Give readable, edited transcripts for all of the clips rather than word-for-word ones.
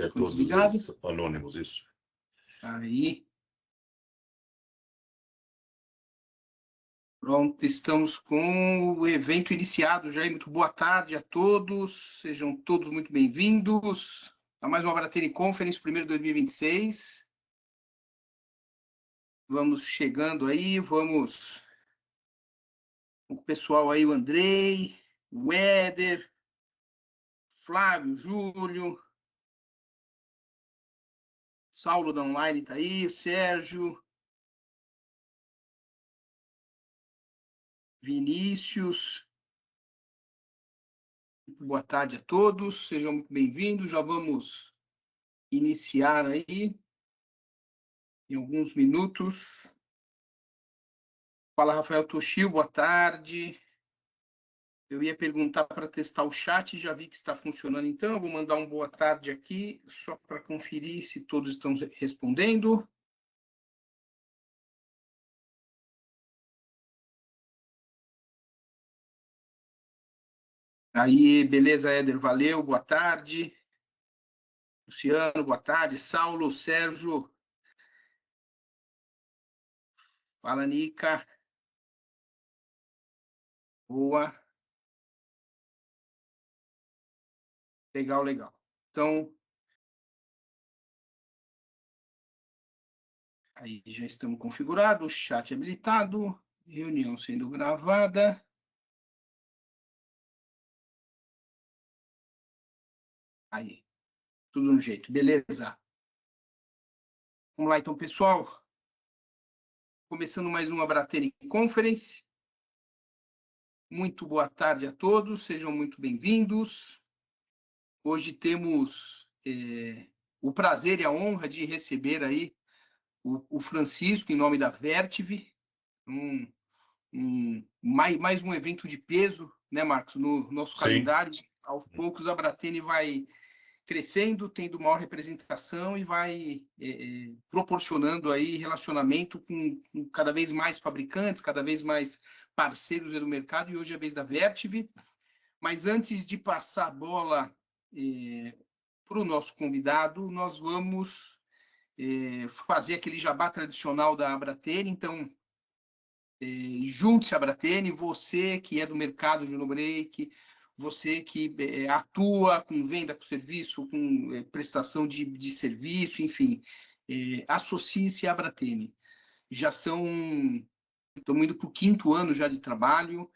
É Com todos desligado. eles anônimos, isso. Aí. Pronto, estamos com o evento iniciado já. Muito boa tarde a todos. Sejam todos muito bem-vindos a mais uma Bratene Conference, primeiro de 2026. Vamos chegando aí, vamos com o pessoal aí, o Andrei, o Éder, Flávio, Júlio, Saulo da Online está aí, o Sérgio, Vinícius. Boa tarde a todos, sejam muito bem-vindos. Já vamos iniciar aí em alguns minutos. Fala, Rafael Toshio, boa tarde. Eu ia perguntar para testar o chat, já vi que está funcionando, então eu vou mandar um boa tarde aqui, só para conferir se todos estão respondendo. Aí, beleza, Éder, valeu, boa tarde. Luciano, boa tarde. Saulo, Sérgio. Fala, Nica. Boa. Legal, legal. Então, aí já estamos configurados, o chat habilitado, reunião sendo gravada. Aí, tudo no jeito, beleza. Vamos lá, então, pessoal. Começando mais uma Bratene Conference. Muito boa tarde a todos, sejam muito bem-vindos. Hoje temos o prazer e a honra de receber aí o Francisco, em nome da Vertiv, mais um evento de peso, né, Marcos, no nosso Sim. calendário. Aos poucos a Bratene vai crescendo, tendo maior representação e vai proporcionando aí relacionamento com cada vez mais fabricantes, cada vez mais parceiros do mercado, e hoje é a vez da Vertiv. Mas antes de passar a bola para o nosso convidado, nós vamos fazer aquele jabá tradicional da Bratene. Então, junte-se à Bratene, você que é do mercado de no-break, você que atua com venda com serviço, com prestação de serviço, enfim, associe-se à Bratene. Já estamos indo para o 5º ano já de trabalho.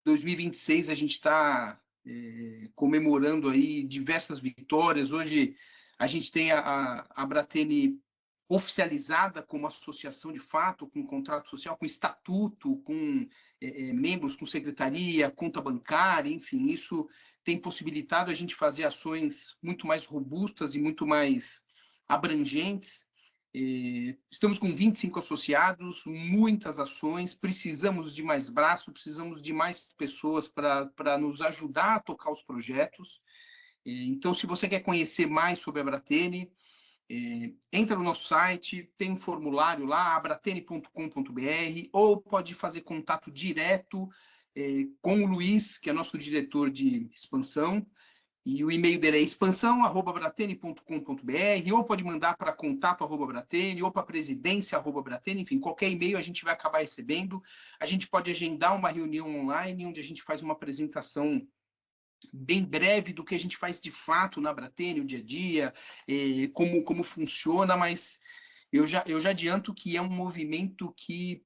2026 a gente está comemorando aí diversas vitórias. Hoje a gente tem a Bratene oficializada como associação de fato, com contrato social, com estatuto, com membros, com secretaria, conta bancária, enfim, isso tem possibilitado a gente fazer ações muito mais robustas e muito mais abrangentes. Estamos com 25 associados, muitas ações, precisamos de mais braço, precisamos de mais pessoas para nos ajudar a tocar os projetos. Então, se você quer conhecer mais sobre a Bratene, entra no nosso site, tem um formulário lá, abratene.com.br, ou pode fazer contato direto com o Luiz, que é nosso diretor de expansão, e o e-mail dele é expansão@bratene.com.br, ou pode mandar para contato@bratene, ou para presidência@bratene, enfim, qualquer e-mail a gente vai acabar recebendo. A gente pode agendar uma reunião online, onde a gente faz uma apresentação bem breve do que a gente faz de fato na Bratene, o dia a dia, como funciona, mas eu já adianto que é um movimento que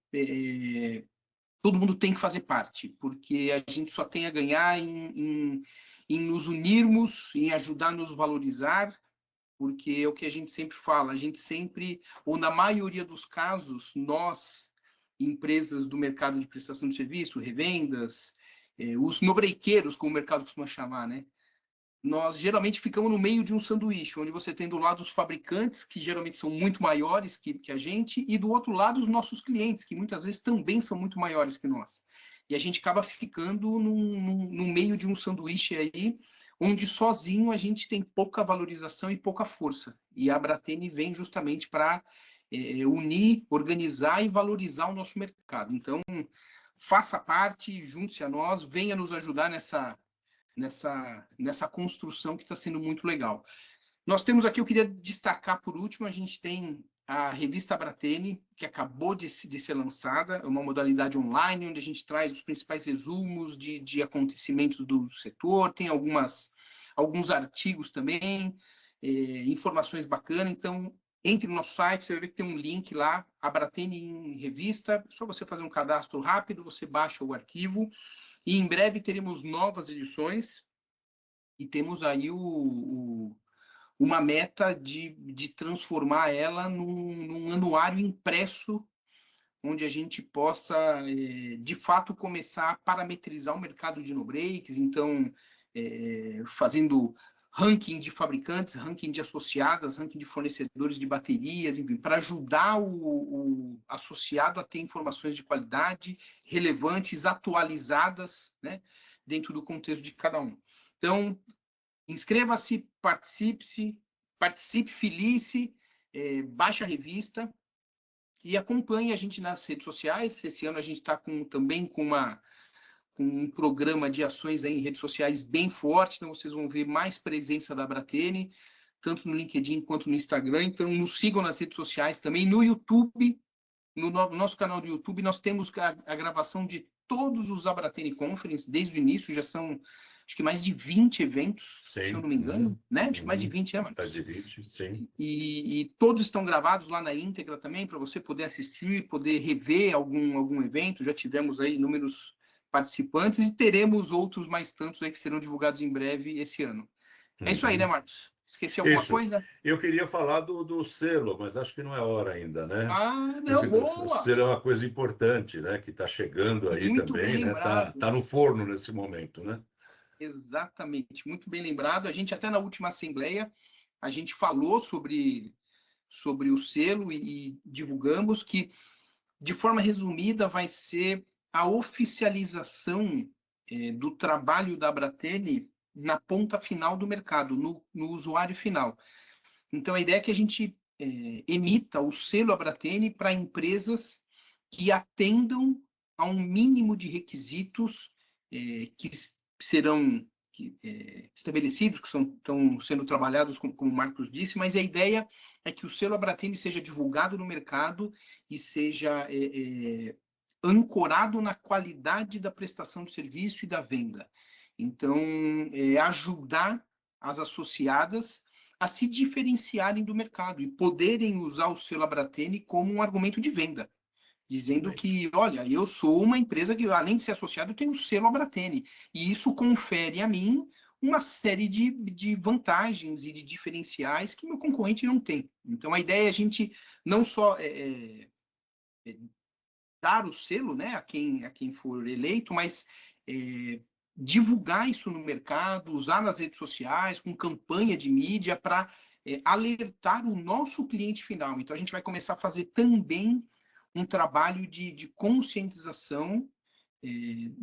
todo mundo tem que fazer parte, porque a gente só tem a ganhar em nos unirmos, em ajudar a nos valorizar, porque é o que a gente sempre fala, a gente sempre, ou na maioria dos casos, nós, empresas do mercado de prestação de serviço, revendas, os nobrequeiros, como o mercado costuma chamar, né? Nós geralmente ficamos no meio de um sanduíche, onde você tem do lado os fabricantes, que geralmente são muito maiores que a gente, e do outro lado os nossos clientes, que muitas vezes também são muito maiores que nós. E a gente acaba ficando no meio de um sanduíche aí, onde sozinho a gente tem pouca valorização e pouca força. E a Bratene vem justamente para unir, organizar e valorizar o nosso mercado. Então, faça parte, junte-se a nós, venha nos ajudar nessa construção que está sendo muito legal. Nós temos aqui, eu queria destacar por último, a gente tem a revista Abratene, que acabou de ser lançada, é uma modalidade online, onde a gente traz os principais resumos de acontecimentos do setor, tem alguns artigos também, informações bacanas. Então, entre no nosso site, você vai ver que tem um link lá, Abratene em revista, só você fazer um cadastro rápido, você baixa o arquivo, e em breve teremos novas edições, e temos aí uma meta de transformar ela num anuário impresso, onde a gente possa, de fato, começar a parametrizar o mercado de no-breaks, então, fazendo ranking de fabricantes, ranking de associadas, ranking de fornecedores de baterias, enfim, para ajudar o associado a ter informações de qualidade, relevantes, atualizadas, né, dentro do contexto de cada um. Então, inscreva-se, participe, felice, baixe a revista e acompanhe a gente nas redes sociais. Esse ano a gente está também com um programa de ações aí em redes sociais bem forte, então vocês vão ver mais presença da Abratene, tanto no LinkedIn quanto no Instagram. Então nos sigam nas redes sociais também, no YouTube, no nosso canal do YouTube, nós temos a gravação de todos os Abratene Conference, desde o início, já são, acho que mais de 20 eventos, sim. Se eu não me engano, né? Acho que mais de 20, né, Marcos? Mais de 20, sim. E todos estão gravados lá na íntegra também, para você poder assistir, poder rever algum evento. Já tivemos aí inúmeros participantes e teremos outros mais tantos aí que serão divulgados em breve esse ano. É isso aí, né, Marcos? Esqueci alguma coisa? Eu queria falar do selo, mas acho que não é hora ainda, né? Ah, não, boa! O selo é uma coisa importante, né? Que está chegando aí Muito bem também, né? lembrado. Tá no forno nesse momento, né? Exatamente, muito bem lembrado. A gente até na última assembleia, a gente falou sobre o selo e divulgamos que, de forma resumida, vai ser a oficialização do trabalho da Abratene na ponta final do mercado, no usuário final. Então, a ideia é que a gente emita o selo Abratene para empresas que atendam a um mínimo de requisitos que serão estabelecidos, que estão sendo trabalhados, como o Marcos disse, mas a ideia é que o selo Abratene seja divulgado no mercado e seja ancorado na qualidade da prestação de serviço e da venda. Então, ajudar as associadas a se diferenciarem do mercado e poderem usar o selo Abratene como um argumento de venda, dizendo que, olha, eu sou uma empresa que, além de ser associado, eu tenho o selo Abratene, e isso confere a mim uma série de vantagens e de diferenciais que meu concorrente não tem. Então, a ideia é a gente não só dar o selo, né, a quem for eleito, mas divulgar isso no mercado, usar nas redes sociais, com campanha de mídia, para alertar o nosso cliente final. Então, a gente vai começar a fazer também um trabalho de conscientização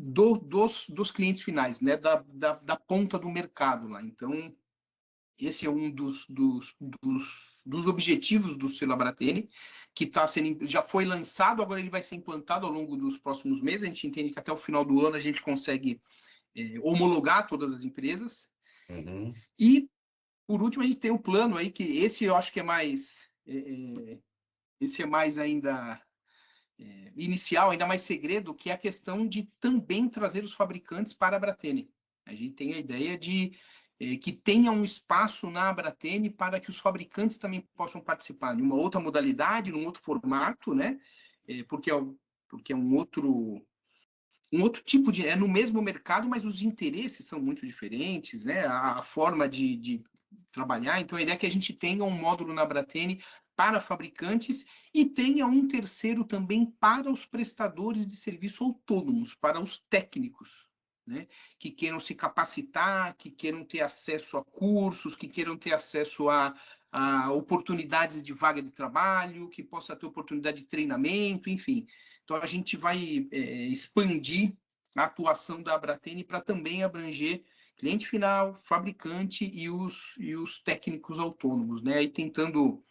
dos clientes finais, né, da ponta do mercado lá. Então, esse é um dos objetivos do selo Abratene, que já foi lançado, agora ele vai ser implantado ao longo dos próximos meses. A gente entende que até o final do ano a gente consegue homologar todas as empresas. Uhum. E, por último, a gente tem o plano aí, que esse eu acho que é mais... esse é mais ainda inicial, ainda mais segredo, que é a questão de também trazer os fabricantes para a Abratene. A gente tem a ideia de que tenha um espaço na Abratene para que os fabricantes também possam participar de uma outra modalidade, num outro formato, né? Porque é um outro tipo de... É no mesmo mercado, mas os interesses são muito diferentes, né? A forma de trabalhar. Então, a ideia é que a gente tenha um módulo na Abratene para fabricantes e tenha um terceiro também para os prestadores de serviço autônomos, para os técnicos, né? Que queiram se capacitar, que queiram ter acesso a cursos, que queiram ter acesso a oportunidades de vaga de trabalho, que possa ter oportunidade de treinamento, enfim. Então, a gente vai expandir a atuação da Abratene para também abranger cliente final, fabricante e os técnicos autônomos, né? Aí tentando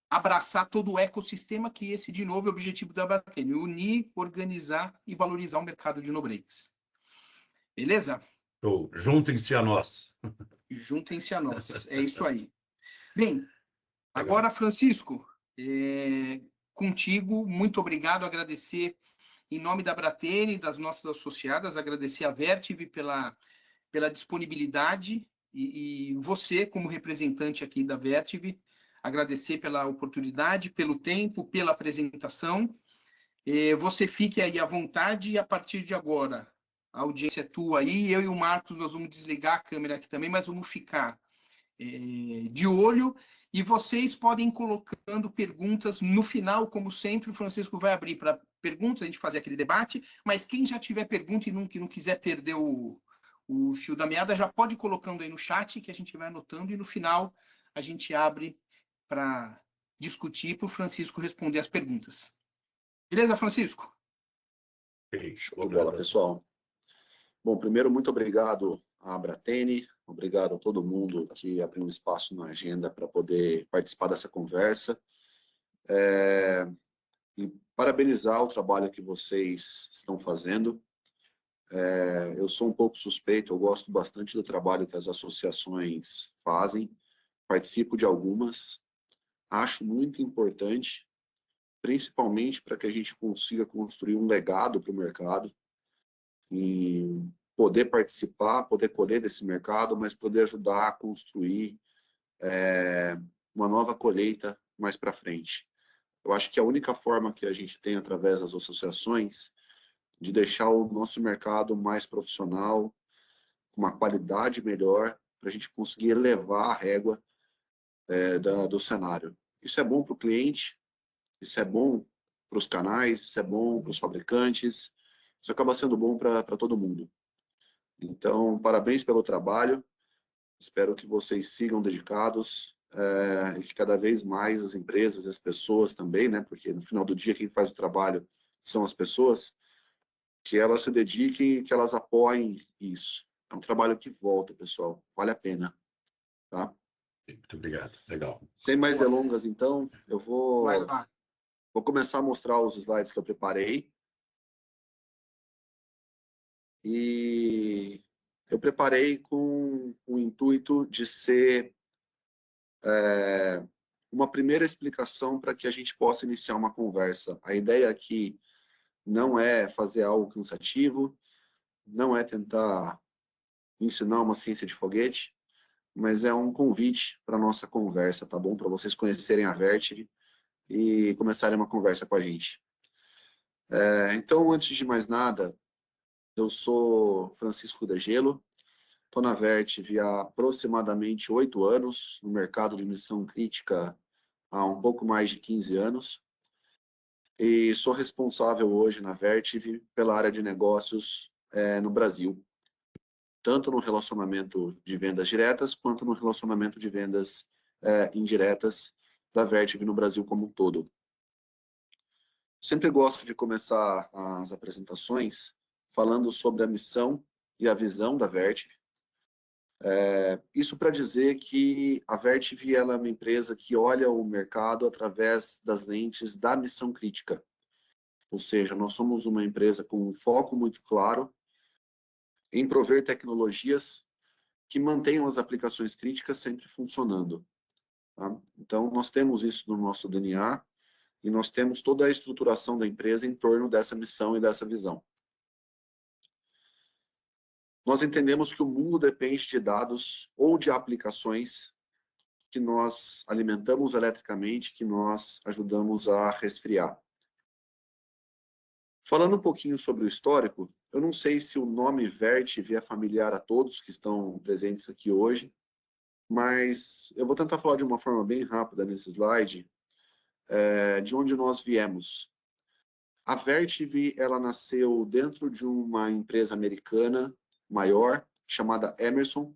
abraçar todo o ecossistema, que esse, de novo, é o objetivo da Abratene: unir, organizar e valorizar o mercado de no-breaks. Beleza? Show. Juntem-se a nós. Juntem-se a nós. É isso aí. Bem, Legal. agora, Francisco, contigo, muito obrigado, agradecer em nome da Bratene e das nossas associadas, agradecer a Vertiv pela disponibilidade e você, como representante aqui da Vertiv, agradecer pela oportunidade, pelo tempo, pela apresentação. Você fique aí à vontade e a partir de agora, a audiência é tua aí, eu e o Marcos, nós vamos desligar a câmera aqui também, mas vamos ficar de olho e vocês podem ir colocando perguntas no final, como sempre, o Francisco vai abrir para perguntas, a gente fazer aquele debate, mas quem já tiver pergunta e que não quiser perder o fio da meada, já pode ir colocando aí no chat, que a gente vai anotando, e no final a gente abre para discutir, para o Francisco responder as perguntas. Beleza, Francisco? Show de bola, pessoal. Bom, primeiro, muito obrigado à Bratene, obrigado a todo mundo que abriu um espaço na agenda para poder participar dessa conversa. E parabenizar o trabalho que vocês estão fazendo. Eu sou um pouco suspeito, eu gosto bastante do trabalho que as associações fazem, participo de algumas, acho muito importante, principalmente para que a gente consiga construir um legado para o mercado, e poder participar, poder colher desse mercado, mas poder ajudar a construir uma nova colheita mais para frente. Eu acho que a única forma que a gente tem através das associações de deixar o nosso mercado mais profissional, com uma qualidade melhor, para a gente conseguir elevar a régua do cenário. Isso é bom para o cliente, isso é bom para os canais, isso é bom para os fabricantes, isso acaba sendo bom para todo mundo. Então, parabéns pelo trabalho, espero que vocês sigam dedicados e que cada vez mais as empresas e as pessoas também, né, porque no final do dia quem faz o trabalho são as pessoas, que elas se dediquem e que elas apoiem isso. É um trabalho que volta, pessoal, vale a pena, tá? Muito obrigado. Legal. Sem mais delongas, então, eu Vai vou lá. começar a mostrar os slides que eu preparei. E eu preparei com o intuito de ser uma primeira explicação para que a gente possa iniciar uma conversa. A ideia aqui não é fazer algo cansativo, não é tentar ensinar uma ciência de foguete, mas é um convite para a nossa conversa, tá bom? Para vocês conhecerem a Vertiv e começarem uma conversa com a gente. Então, antes de mais nada, eu sou Francisco De Gelo, estou na Vertiv há aproximadamente 8 anos, no mercado de missão crítica há um pouco mais de 15 anos, e sou responsável hoje na Vertiv pela área de negócios no Brasil, tanto no relacionamento de vendas diretas, quanto no relacionamento de vendas indiretas da Vertiv no Brasil como um todo. Sempre gosto de começar as apresentações falando sobre a missão e a visão da Vertiv. Isso para dizer que a Vertiv ela é uma empresa que olha o mercado através das lentes da missão crítica. Ou seja, nós somos uma empresa com um foco muito claro em prover tecnologias que mantenham as aplicações críticas sempre funcionando. Tá? Então, nós temos isso no nosso DNA e nós temos toda a estruturação da empresa em torno dessa missão e dessa visão. Nós entendemos que o mundo depende de dados ou de aplicações que nós alimentamos eletricamente, que nós ajudamos a resfriar. Falando um pouquinho sobre o histórico, eu não sei se o nome Vertiv é familiar a todos que estão presentes aqui hoje, mas eu vou tentar falar de uma forma bem rápida nesse slide, de onde nós viemos. A Vertiv, ela nasceu dentro de uma empresa americana maior, chamada Emerson,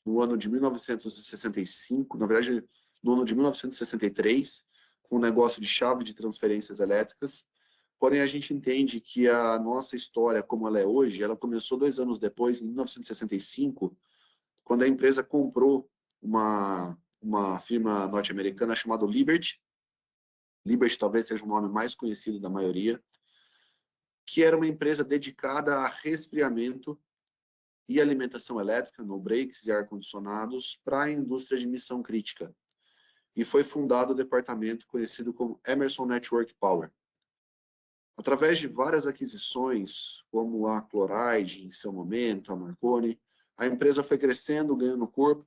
no ano de 1965, na verdade, no ano de 1963, com um negócio de chave de transferências elétricas. Porém, a gente entende que a nossa história, como ela é hoje, ela começou 2 anos depois, em 1965, quando a empresa comprou uma firma norte-americana chamada Liberty. Liberty talvez seja o nome mais conhecido da maioria, que era uma empresa dedicada a resfriamento e alimentação elétrica, no breaks e ar-condicionados, para a indústria de missão crítica. E foi fundado o departamento conhecido como Emerson Network Power. Através de várias aquisições, como a Chloride, em seu momento, a Marconi, a empresa foi crescendo, ganhando corpo,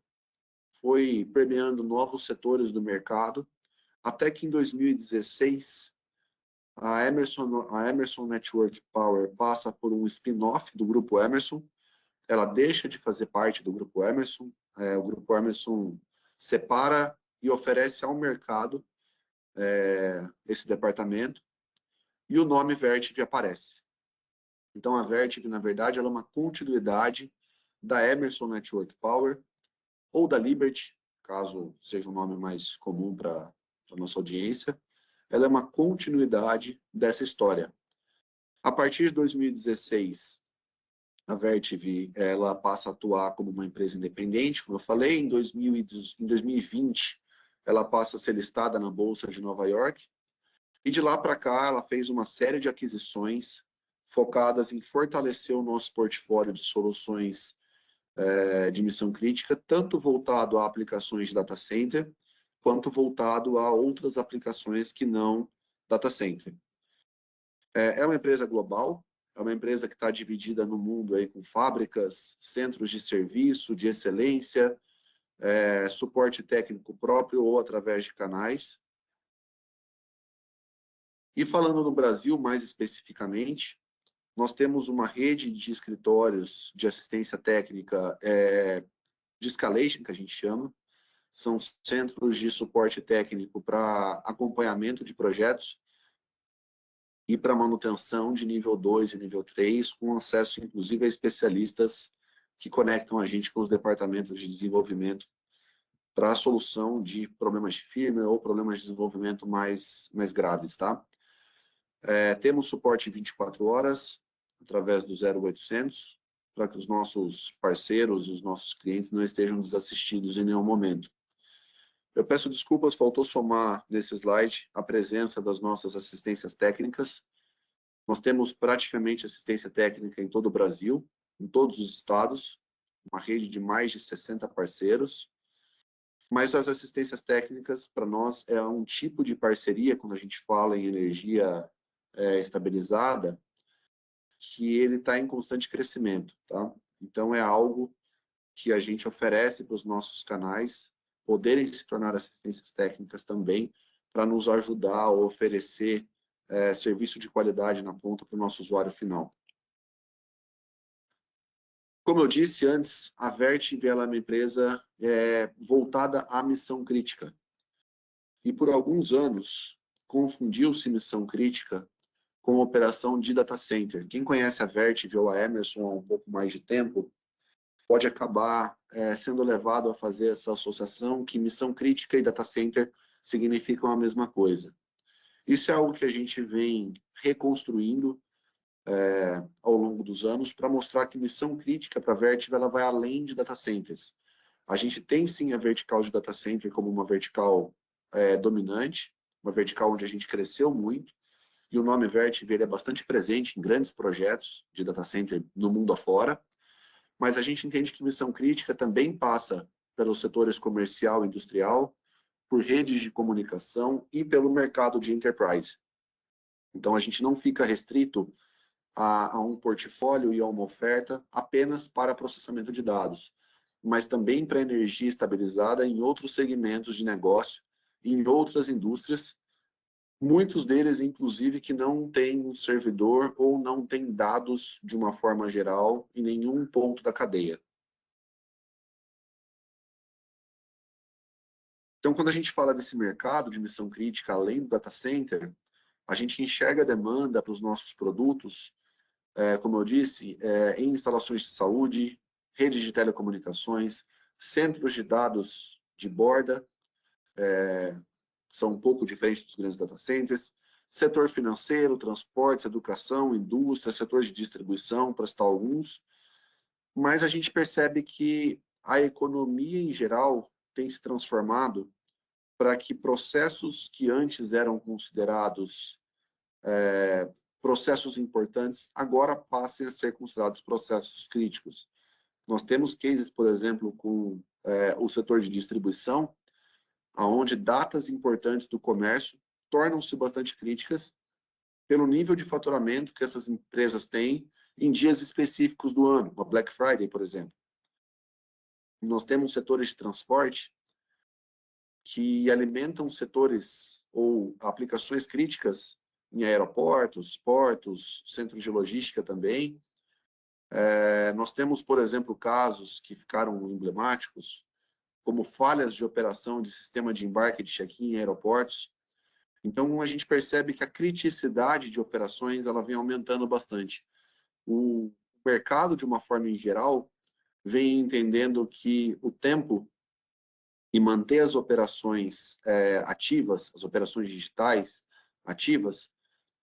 foi permeando novos setores do mercado, até que em 2016, a Emerson Network Power passa por um spin-off do Grupo Emerson, ela deixa de fazer parte do Grupo Emerson, o Grupo Emerson separa e oferece ao mercado esse departamento, e o nome Vertiv aparece. Então, a Vertiv, na verdade, ela é uma continuidade da Emerson Network Power, ou da Liberty, caso seja um nome mais comum para a nossa audiência. Ela é uma continuidade dessa história. A partir de 2016, a Vertiv ela passa a atuar como uma empresa independente, como eu falei. Em 2020, ela passa a ser listada na Bolsa de Nova York. E de lá para cá, ela fez uma série de aquisições focadas em fortalecer o nosso portfólio de soluções de missão crítica, tanto voltado a aplicações de data center, quanto voltado a outras aplicações que não data center. É uma empresa global, é uma empresa que está dividida no mundo aí com fábricas, centros de serviço, de excelência, suporte técnico próprio ou através de canais. E falando no Brasil, mais especificamente, nós temos uma rede de escritórios de assistência técnica de escalation, que a gente chama. São centros de suporte técnico para acompanhamento de projetos e para manutenção de nível 2 e nível 3, com acesso, inclusive, a especialistas que conectam a gente com os departamentos de desenvolvimento para a solução de problemas de firmware ou problemas de desenvolvimento mais graves, tá? Temos suporte 24 horas, através do 0800, para que os nossos parceiros, os nossos clientes não estejam desassistidos em nenhum momento. Eu peço desculpas, faltou somar nesse slide a presença das nossas assistências técnicas. Nós temos praticamente assistência técnica em todo o Brasil, em todos os estados, uma rede de mais de 60 parceiros. Mas as assistências técnicas, para nós, é um tipo de parceria, quando a gente fala em energia estabilizada, que ele está em constante crescimento, tá? Então, é algo que a gente oferece para os nossos canais poderem se tornar assistências técnicas também, para nos ajudar a oferecer serviço de qualidade na ponta para o nosso usuário final. Como eu disse antes, a Vertiv ela é uma empresa voltada à missão crítica. E por alguns anos, confundiu-se missão crítica com operação de data center. Quem conhece a Vertiv ou a Emerson há um pouco mais de tempo, pode acabar sendo levado a fazer essa associação que missão crítica e data center significam a mesma coisa. Isso é algo que a gente vem reconstruindo ao longo dos anos para mostrar que missão crítica para a Vertiv ela vai além de data centers. A gente tem sim a vertical de data center como uma vertical dominante, uma vertical onde a gente cresceu muito, e o nome Vertiv ele é bastante presente em grandes projetos de data center no mundo afora, mas a gente entende que missão crítica também passa pelos setores comercial e industrial, por redes de comunicação e pelo mercado de enterprise. Então, a gente não fica restrito a um portfólio e a uma oferta apenas para processamento de dados, mas também para energia estabilizada em outros segmentos de negócio, em outras indústrias, muitos deles, inclusive, que não têm um servidor ou não têm dados de uma forma geral em nenhum ponto da cadeia. Então, quando a gente fala desse mercado de missão crítica, além do data center, a gente enxerga a demanda para os nossos produtos, como eu disse, em instalações de saúde, redes de telecomunicações, centros de dados de borda, são um pouco diferentes dos grandes data centers, setor financeiro, transportes, educação, indústria, setor de distribuição, para citar alguns, mas a gente percebe que a economia em geral tem se transformado para que processos que antes eram considerados processos importantes, agora passem a ser considerados processos críticos. Nós temos cases, por exemplo, com o setor de distribuição, onde datas importantes do comércio tornam-se bastante críticas pelo nível de faturamento que essas empresas têm em dias específicos do ano, uma Black Friday, por exemplo. Nós temos setores de transporte que alimentam setores ou aplicações críticas em aeroportos, portos, centros de logística também. Nós temos, por exemplo, casos que ficaram emblemáticos, como falhas de operação de sistema de embarque e de check-in em aeroportos. Então, a gente percebe que a criticidade de operações ela vem aumentando bastante. O mercado, de uma forma em geral, vem entendendo que o tempo e manter as operações ativas, as operações digitais ativas,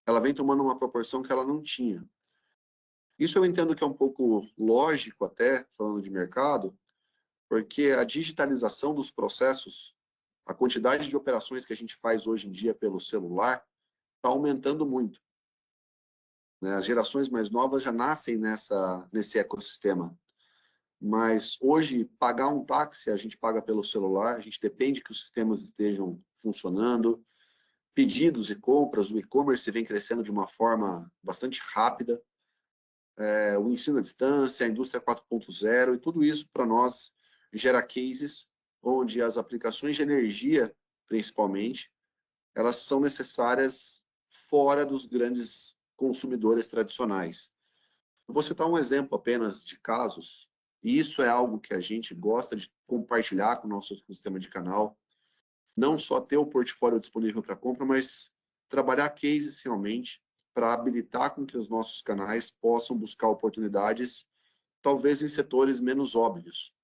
ela vem tomando uma proporção que ela não tinha. Isso eu entendo que é um pouco lógico até, falando de mercado, porque a digitalização dos processos, a quantidade de operações que a gente faz hoje em dia pelo celular, está aumentando muito. Né? As gerações mais novas já nascem nesse ecossistema. Mas hoje, pagar um táxi, a gente paga pelo celular, a gente depende que os sistemas estejam funcionando, pedidos e compras, o e-commerce vem crescendo de uma forma bastante rápida, o ensino à distância, a indústria 4.0, e tudo isso para nós gera cases onde as aplicações de energia, principalmente, elas são necessárias fora dos grandes consumidores tradicionais. Vou citar um exemplo apenas de casos, e isso é algo que a gente gosta de compartilhar com o nosso sistema de canal, não só ter o portfólio disponível para compra, mas trabalhar cases realmente para habilitar com que os nossos canais possam buscar oportunidades, talvez em setores menos óbvios,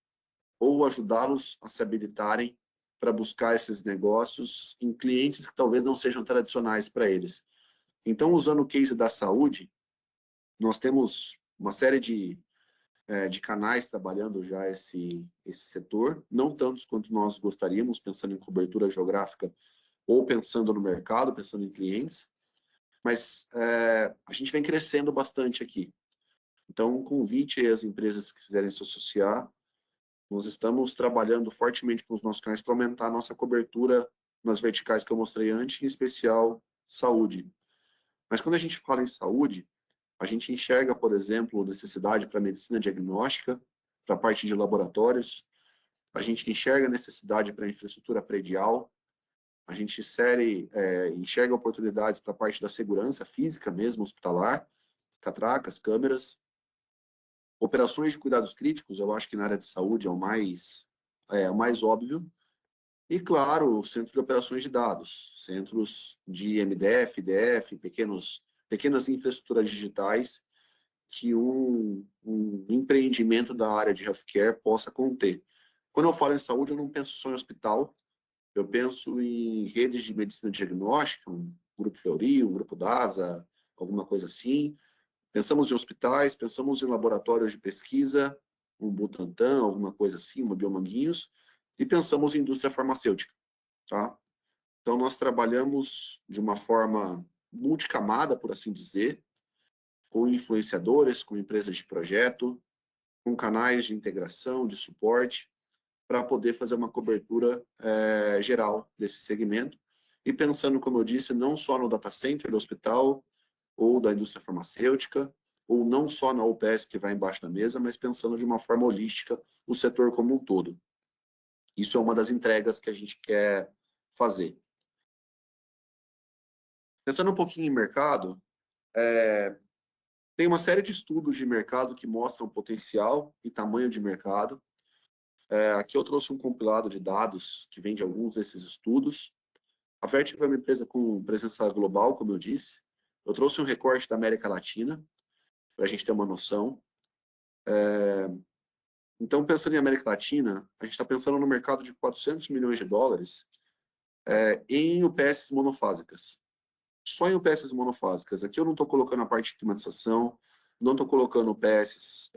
ou ajudá-los a se habilitarem para buscar esses negócios em clientes que talvez não sejam tradicionais para eles. Então, usando o case da saúde, nós temos uma série de canais trabalhando já esse setor, não tantos quanto nós gostaríamos, pensando em cobertura geográfica ou pensando no mercado, pensando em clientes, mas a gente vem crescendo bastante aqui. Então, convite às empresas que quiserem se associar, nós estamos trabalhando fortemente com os nossos canais para aumentar a nossa cobertura nas verticais que eu mostrei antes, em especial saúde. Mas quando a gente fala em saúde, a gente enxerga, por exemplo, necessidade para medicina diagnóstica, para a parte de laboratórios, a gente enxerga necessidade para infraestrutura predial, a gente enxerga oportunidades para a parte da segurança física mesmo, hospitalar, catracas, câmeras, operações de cuidados críticos, eu acho que na área de saúde é o mais óbvio, e claro, o centro de operações de dados, centros de MDF, IDF, pequenas infraestruturas digitais que um empreendimento da área de healthcare possa conter. Quando eu falo em saúde, eu não penso só em hospital, eu penso em redes de medicina diagnóstica, um grupo Fleury, um grupo DASA, alguma coisa assim. Pensamos em hospitais, pensamos em laboratórios de pesquisa, um Butantan, alguma coisa assim, uma Biomanguinhos, e pensamos em indústria farmacêutica, tá? Então, nós trabalhamos de uma forma multicamada, por assim dizer, com influenciadores, com empresas de projeto, com canais de integração, de suporte, para poder fazer uma cobertura geral desse segmento, e pensando, como eu disse, não só no data center do hospital, ou da indústria farmacêutica, ou não só na UPS que vai embaixo da mesa, mas pensando de uma forma holística o setor como um todo. Isso é uma das entregas que a gente quer fazer. Pensando um pouquinho em mercado, tem uma série de estudos de mercado que mostram potencial e tamanho de mercado. Aqui eu trouxe um compilado de dados que vem de alguns desses estudos. A Vertigo é uma empresa com presença global, como eu disse. Eu trouxe um recorte da América Latina, para a gente ter uma noção. Então, pensando em América Latina, a gente está pensando no mercado de 400 milhões de dólares em UPS monofásicas. Só em UPS monofásicas. Aqui eu não estou colocando a parte de climatização, não estou colocando UPS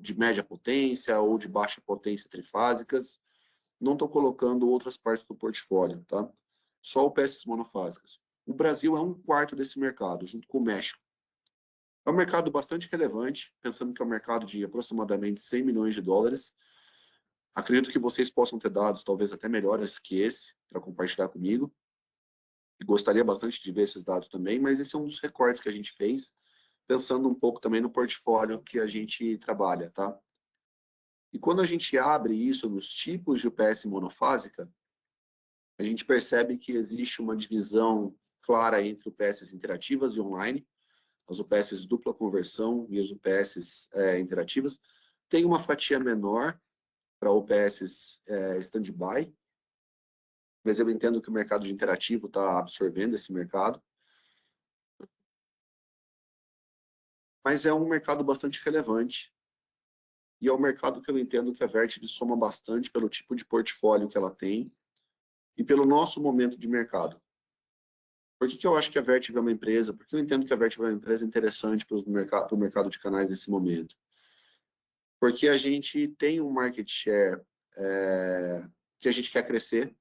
de média potência ou de baixa potência trifásicas, não estou colocando outras partes do portfólio, tá? Só UPS monofásicas. O Brasil é 1/4 desse mercado, junto com o México. É um mercado bastante relevante, pensando que é um mercado de aproximadamente 100 milhões de dólares. Acredito que vocês possam ter dados talvez até melhores que esse para compartilhar comigo. E gostaria bastante de ver esses dados também, mas esse é um dos recortes que a gente fez, pensando um pouco também no portfólio que a gente trabalha, tá? E quando a gente abre isso nos tipos de UPS monofásica, a gente percebe que existe uma divisão clara entre UPS interativas e online, as UPS dupla conversão e as UPS interativas. Tem uma fatia menor para UPS stand-by, mas eu entendo que o mercado de interativo está absorvendo esse mercado. Mas é um mercado bastante relevante e é um mercado que eu entendo que a Vertiv soma bastante pelo tipo de portfólio que ela tem e pelo nosso momento de mercado. Por que eu acho que a Vertiv é uma empresa? Porque eu entendo que a Vertiv é uma empresa interessante para o mercado de canais nesse momento. Porque a gente tem um market share que a gente quer crescer,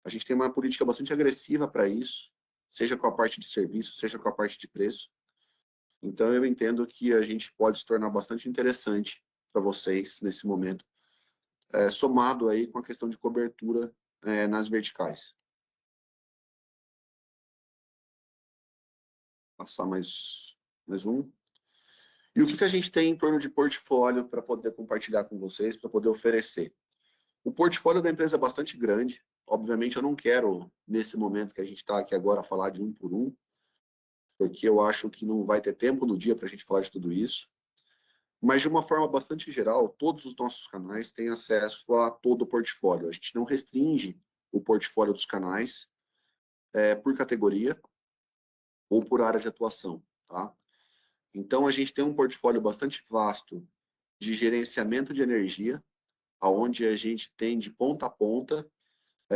a gente tem uma política bastante agressiva para isso, seja com a parte de serviço, seja com a parte de preço. Então, eu entendo que a gente pode se tornar bastante interessante para vocês nesse momento, somado aí com a questão de cobertura nas verticais. Passar mais um. E o que a gente tem em torno de portfólio para poder compartilhar com vocês, para poder oferecer? O portfólio da empresa é bastante grande. Obviamente, eu não quero, nesse momento que a gente está aqui agora, falar de um por um, porque eu acho que não vai ter tempo no dia para a gente falar de tudo isso. Mas, de uma forma bastante geral, todos os nossos canais têm acesso a todo o portfólio. A gente não restringe o portfólio dos canais por categoria ou por área de atuação, tá? Então, a gente tem um portfólio bastante vasto de gerenciamento de energia, onde a gente tem de ponta a ponta,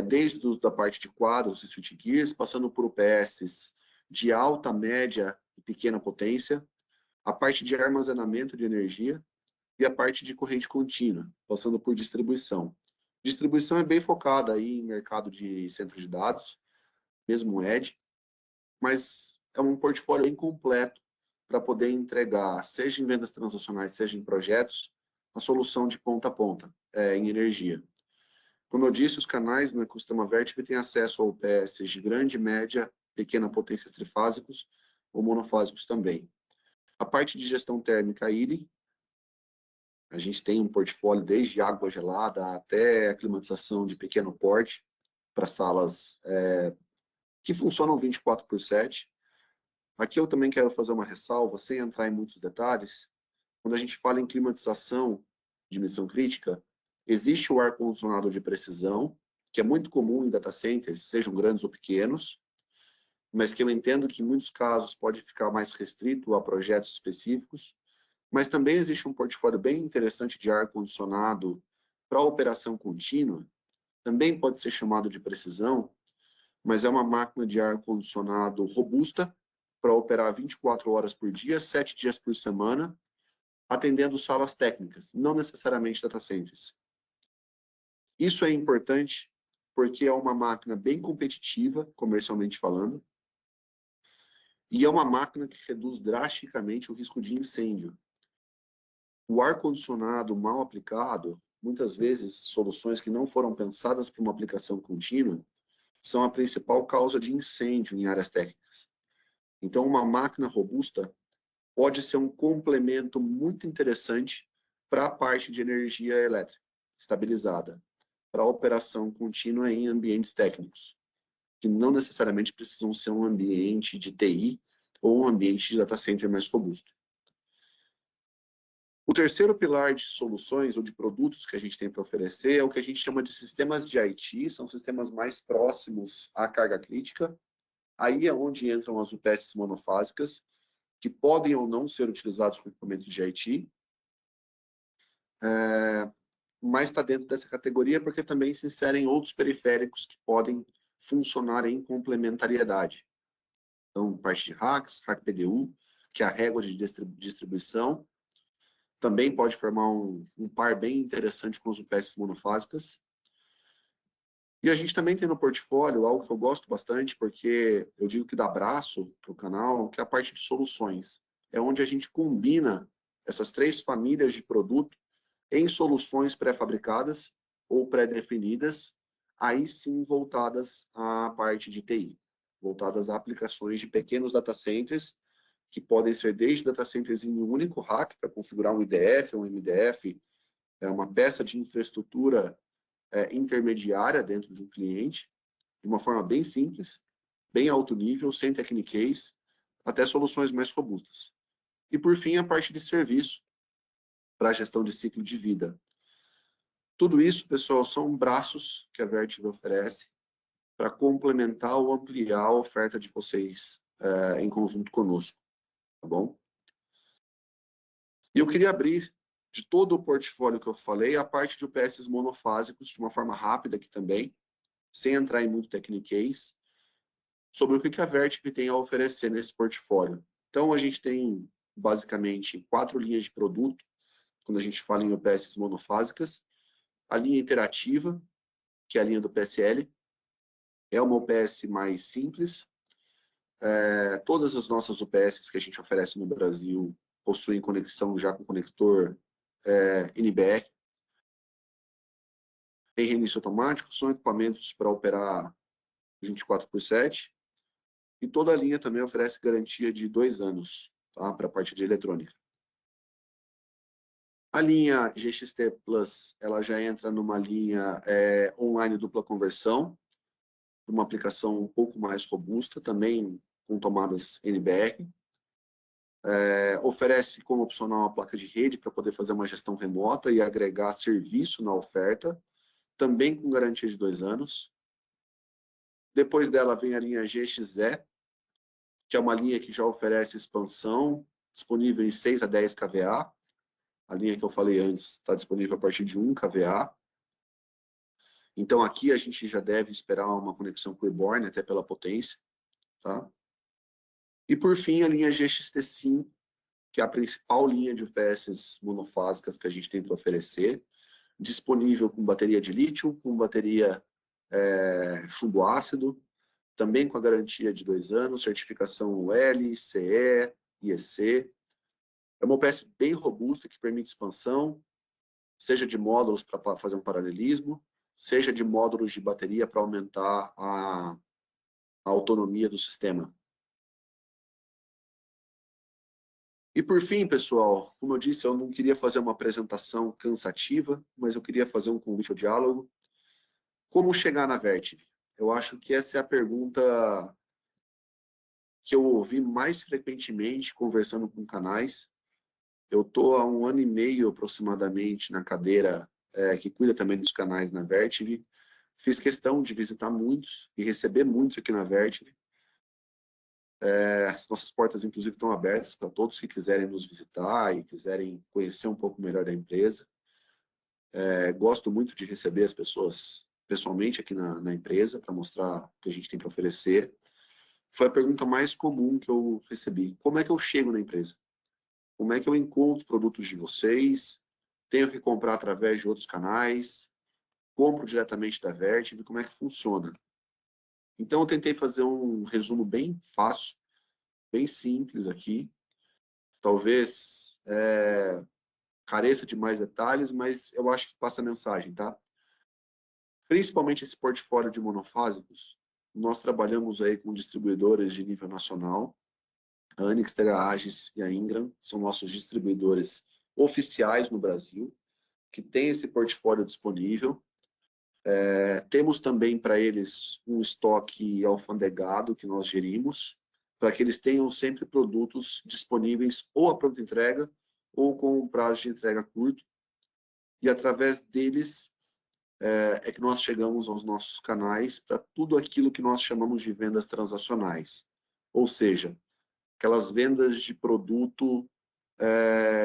desde a parte de quadros e switchgears, passando por UPS de alta, média e pequena potência, a parte de armazenamento de energia e a parte de corrente contínua, passando por distribuição. Distribuição é bem focada aí em mercado de centro de dados, mesmo Edge, mas é um portfólio bem completo para poder entregar, seja em vendas transacionais, seja em projetos, a solução de ponta a ponta em energia. Como eu disse, os canais no ecossistema Vertiv têm acesso a UPS de grande, média, pequena potências trifásicos ou monofásicos também. A parte de gestão térmica IRI, a gente tem um portfólio desde água gelada até a climatização de pequeno porte para salas que funcionam 24/7. Aqui eu também quero fazer uma ressalva, sem entrar em muitos detalhes. Quando a gente fala em climatização de missão crítica, existe o ar-condicionado de precisão, que é muito comum em data centers, sejam grandes ou pequenos, mas que eu entendo que em muitos casos pode ficar mais restrito a projetos específicos. Mas também existe um portfólio bem interessante de ar-condicionado para operação contínua, também pode ser chamado de precisão, mas é uma máquina de ar-condicionado robusta para operar 24 horas por dia, 7 dias por semana, atendendo salas técnicas, não necessariamente data centers. Isso é importante porque é uma máquina bem competitiva, comercialmente falando, e é uma máquina que reduz drasticamente o risco de incêndio. O ar-condicionado mal aplicado, muitas vezes soluções que não foram pensadas para uma aplicação contínua, são a principal causa de incêndio em áreas técnicas. Então, uma máquina robusta pode ser um complemento muito interessante para a parte de energia elétrica estabilizada, para a operação contínua em ambientes técnicos, que não necessariamente precisam ser um ambiente de TI ou um ambiente de data center mais robusto. O terceiro pilar de soluções ou de produtos que a gente tem para oferecer é o que a gente chama de sistemas de IT, são sistemas mais próximos à carga crítica. Aí é onde entram as UPS monofásicas, que podem ou não ser utilizados com equipamentos de IT, mas está dentro dessa categoria porque também se inserem outros periféricos que podem funcionar em complementariedade. Então, parte de racks, rack PDU, que é a régua de distribuição, também pode formar um par bem interessante com as UPS monofásicas. E a gente também tem no portfólio algo que eu gosto bastante, porque eu digo que dá braço para o canal, que é a parte de soluções. é onde a gente combina essas 3 famílias de produto em soluções pré-fabricadas ou pré-definidas, aí sim voltadas à parte de TI, voltadas a aplicações de pequenos data centers, que podem ser desde data centers em um único rack, para configurar um IDF ou um MDF, uma peça de infraestrutura intermediária dentro de um cliente, de uma forma bem simples, bem alto nível, sem techniquez, até soluções mais robustas. E, por fim, a parte de serviço, para a gestão de ciclo de vida. Tudo isso, pessoal, são braços que a Vertiv oferece para complementar ou ampliar a oferta de vocês em conjunto conosco, tá bom? E eu queria abrir de todo o portfólio que eu falei, a parte de UPS monofásicos, de uma forma rápida aqui também, sem entrar em muito techniquez, sobre o que a Vertiv tem a oferecer nesse portfólio. Então, a gente tem, basicamente, 4 linhas de produto, quando a gente fala em UPS monofásicas. A linha interativa, que é a linha do PSL, é uma UPS mais simples. Todas as nossas UPS que a gente oferece no Brasil possuem conexão já com conector NBR. Tem reinício automático, são equipamentos para operar 24/7. E toda a linha também oferece garantia de 2 anos, tá? Para a parte de eletrônica. A linha GXT Plus, ela já entra numa linha online dupla conversão, uma aplicação um pouco mais robusta, também com tomadas NBR. Oferece como opcional uma placa de rede para poder fazer uma gestão remota e agregar serviço na oferta, também com garantia de 2 anos. Depois dela vem a linha GXE, que é uma linha que já oferece expansão, disponível em 6 a 10 kVA. A linha que eu falei antes está disponível a partir de 1 kVA. Então, aqui a gente já deve esperar uma conexão com o Reborn, até pela potência. Tá? E, por fim, a linha GXT-SIM, que é a principal linha de UPS monofásicas que a gente tem para oferecer, disponível com bateria de lítio, com bateria chumbo ácido, também com a garantia de 2 anos, certificação UL, CE, IEC. É uma UPS bem robusta, que permite expansão, seja de módulos para fazer um paralelismo, seja de módulos de bateria para aumentar a autonomia do sistema. E por fim, pessoal, como eu disse, eu não queria fazer uma apresentação cansativa, mas eu queria fazer um convite ao diálogo. Como chegar na Vertiv? Eu acho que essa é a pergunta que eu ouvi mais frequentemente conversando com canais. Eu estou há 1 ano e meio aproximadamente na cadeira que cuida também dos canais na Vertiv. Fiz questão de visitar muitos e receber muitos aqui na Vertiv. As nossas portas, inclusive, estão abertas para todos que quiserem nos visitar e quiserem conhecer um pouco melhor da empresa. Gosto muito de receber as pessoas pessoalmente aqui na empresa para mostrar o que a gente tem para oferecer. Foi a pergunta mais comum que eu recebi. Como é que eu chego na empresa? Como é que eu encontro os produtos de vocês? Tenho que comprar através de outros canais? Compro diretamente da Vertiv? Como é que funciona? Então, eu tentei fazer um resumo bem fácil, bem simples aqui. Talvez careça de mais detalhes, mas eu acho que passa a mensagem, tá? Principalmente esse portfólio de monofásicos, nós trabalhamos aí com distribuidores de nível nacional. A Anixter, a Agis e a Ingram são nossos distribuidores oficiais no Brasil, que tem esse portfólio disponível. Temos também para eles um estoque alfandegado que nós gerimos, para que eles tenham sempre produtos disponíveis ou a pronta entrega ou com um prazo de entrega curto. E através deles que nós chegamos aos nossos canais para tudo aquilo que nós chamamos de vendas transacionais. Ou seja, aquelas vendas de produto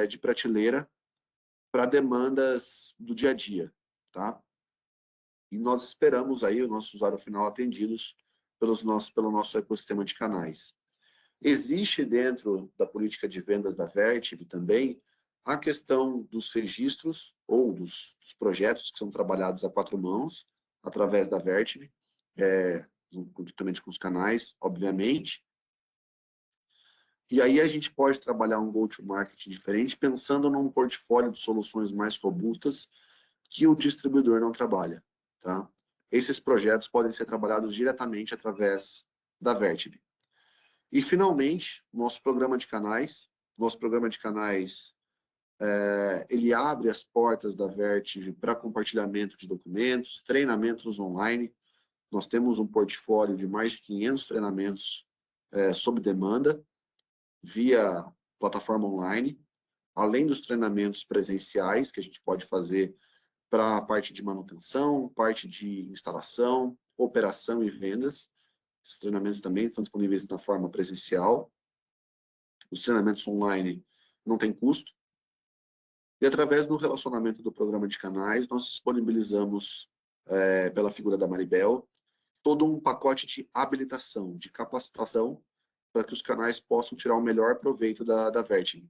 de prateleira para demandas do dia a dia, tá? E nós esperamos aí o nosso usuário final atendidos pelo nosso ecossistema de canais. Existe dentro da política de vendas da Vertiv também a questão dos registros ou dos projetos que são trabalhados a 4 mãos através da Vertiv, juntamente com os canais, obviamente. E aí a gente pode trabalhar um go-to-market diferente, pensando num portfólio de soluções mais robustas que o distribuidor não trabalha, tá? Esses projetos podem ser trabalhados diretamente através da Vertiv. E, finalmente, nosso programa de canais. Nosso programa de canais, ele abre as portas da Vertiv para compartilhamento de documentos, treinamentos online. Nós temos um portfólio de mais de 500 treinamentos sob demanda, via plataforma online, além dos treinamentos presenciais que a gente pode fazer para a parte de manutenção, parte de instalação, operação e vendas. Esses treinamentos também estão disponíveis na forma presencial. Os treinamentos online não têm custo. E através do relacionamento do programa de canais, nós disponibilizamos, pela figura da Maribel, todo um pacote de habilitação, de capacitação, para que os canais possam tirar o melhor proveito da Vertiv.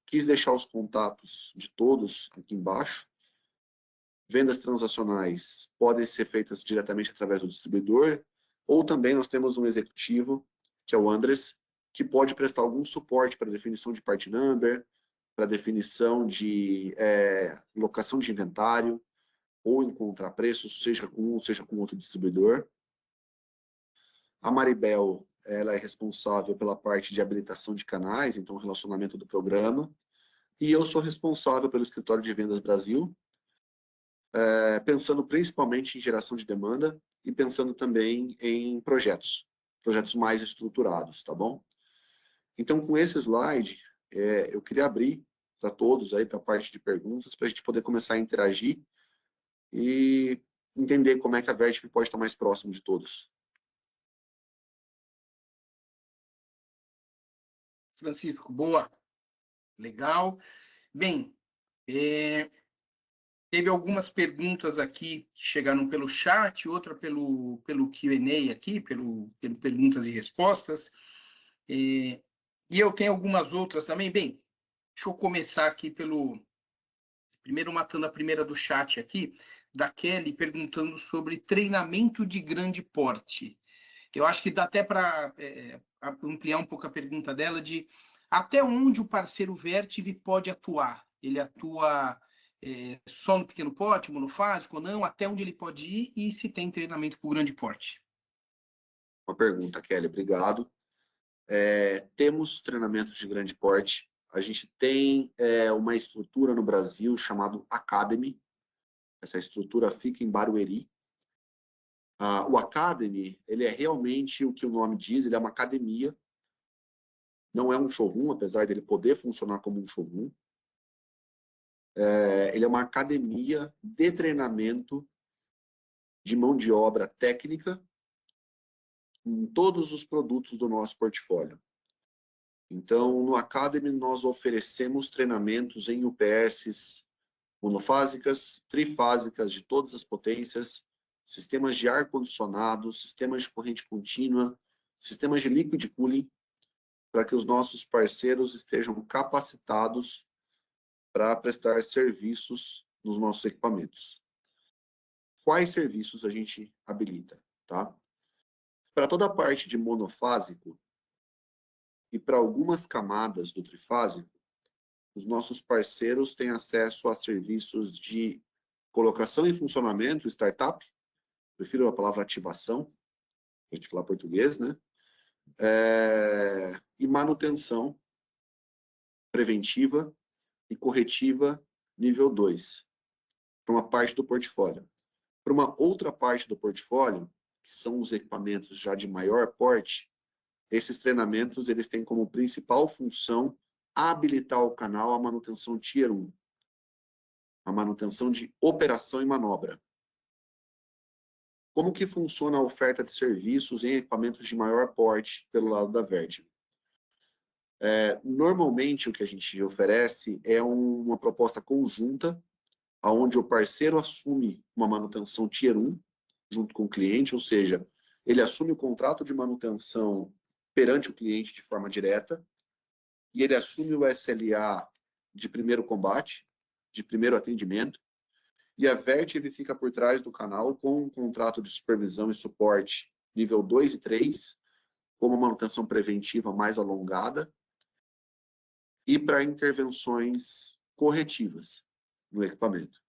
Quis deixar os contatos de todos aqui embaixo. Vendas transacionais podem ser feitas diretamente através do distribuidor, ou também nós temos um executivo, que é o Andres, que pode prestar algum suporte para definição de part number, para definição de locação de inventário, ou encontrar preços, seja com um, seja com outro distribuidor. A Maribel, ela é responsável pela parte de habilitação de canais, então relacionamento do programa, e eu sou responsável pelo escritório de vendas Brasil, pensando principalmente em geração de demanda e pensando também em projetos mais estruturados, tá bom? Então, com esse slide, eu queria abrir para todos aí, para a parte de perguntas, para a gente poder começar a interagir e entender como é que a Vertiv pode estar mais próximo de todos. Francisco, boa. Legal. Bem, teve algumas perguntas aqui que chegaram pelo chat, outra pelo Q&A aqui, pelo perguntas e respostas. E eu tenho algumas outras também. Bem, deixa eu começar aqui primeiro matando a primeira do chat aqui, da Kelly, perguntando sobre treinamento de grande porte. Eu acho que dá até para ampliar um pouco a pergunta dela de até onde o parceiro Vertiv pode atuar. Ele atua só no pequeno porte, monofásico ou não? Até onde ele pode ir e se tem treinamento por grande porte? Uma pergunta, Kelly, obrigado. Temos treinamentos de grande porte. A gente tem uma estrutura no Brasil chamada Academy. Essa estrutura fica em Barueri. O Academy, ele é realmente o que o nome diz, ele é uma academia. Não é um showroom, apesar dele poder funcionar como um showroom. Ele é uma academia de treinamento de mão de obra técnica em todos os produtos do nosso portfólio. Então, no Academy, nós oferecemos treinamentos em UPSs monofásicas, trifásicas de todas as potências, sistemas de ar-condicionado, sistemas de corrente contínua, sistemas de liquid cooling, para que os nossos parceiros estejam capacitados para prestar serviços nos nossos equipamentos. Quais serviços a gente habilita, tá? Para toda a parte de monofásico e para algumas camadas do trifásico, os nossos parceiros têm acesso a serviços de colocação em funcionamento, startup, prefiro a palavra ativação, a gente falar português, né? E manutenção preventiva e corretiva nível 2, para uma parte do portfólio. Para uma outra parte do portfólio, que são os equipamentos já de maior porte, esses treinamentos eles têm como principal função habilitar o canal à manutenção Tier 1, a manutenção de operação e manobra. Como que funciona a oferta de serviços em equipamentos de maior porte pelo lado da Vertiv? Normalmente, o que a gente oferece é uma proposta conjunta, onde o parceiro assume uma manutenção Tier 1, junto com o cliente, ou seja, ele assume o contrato de manutenção perante o cliente de forma direta, e ele assume o SLA de primeiro combate, de primeiro atendimento, e a Vertiv fica por trás do canal com um contrato de supervisão e suporte nível 2 e 3, como manutenção preventiva mais alongada, e para intervenções corretivas no equipamento,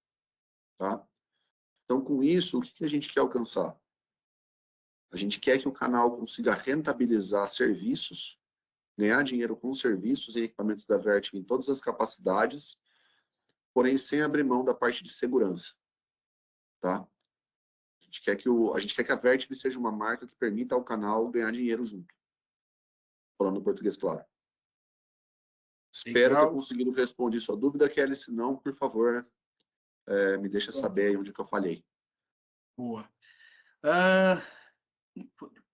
tá? Então, com isso, o que a gente quer alcançar? A gente quer que o canal consiga rentabilizar serviços, ganhar dinheiro com serviços e equipamentos da Vertiv em todas as capacidades, porém sem abrir mão da parte de segurança, tá? A gente quer que a Vertiv seja uma marca que permita ao canal ganhar dinheiro junto. Falando em português, claro. Espero ter Legal. conseguido responder sua dúvida, Kelly. Se não, por favor, me deixa saber aí onde que eu falhei. Boa.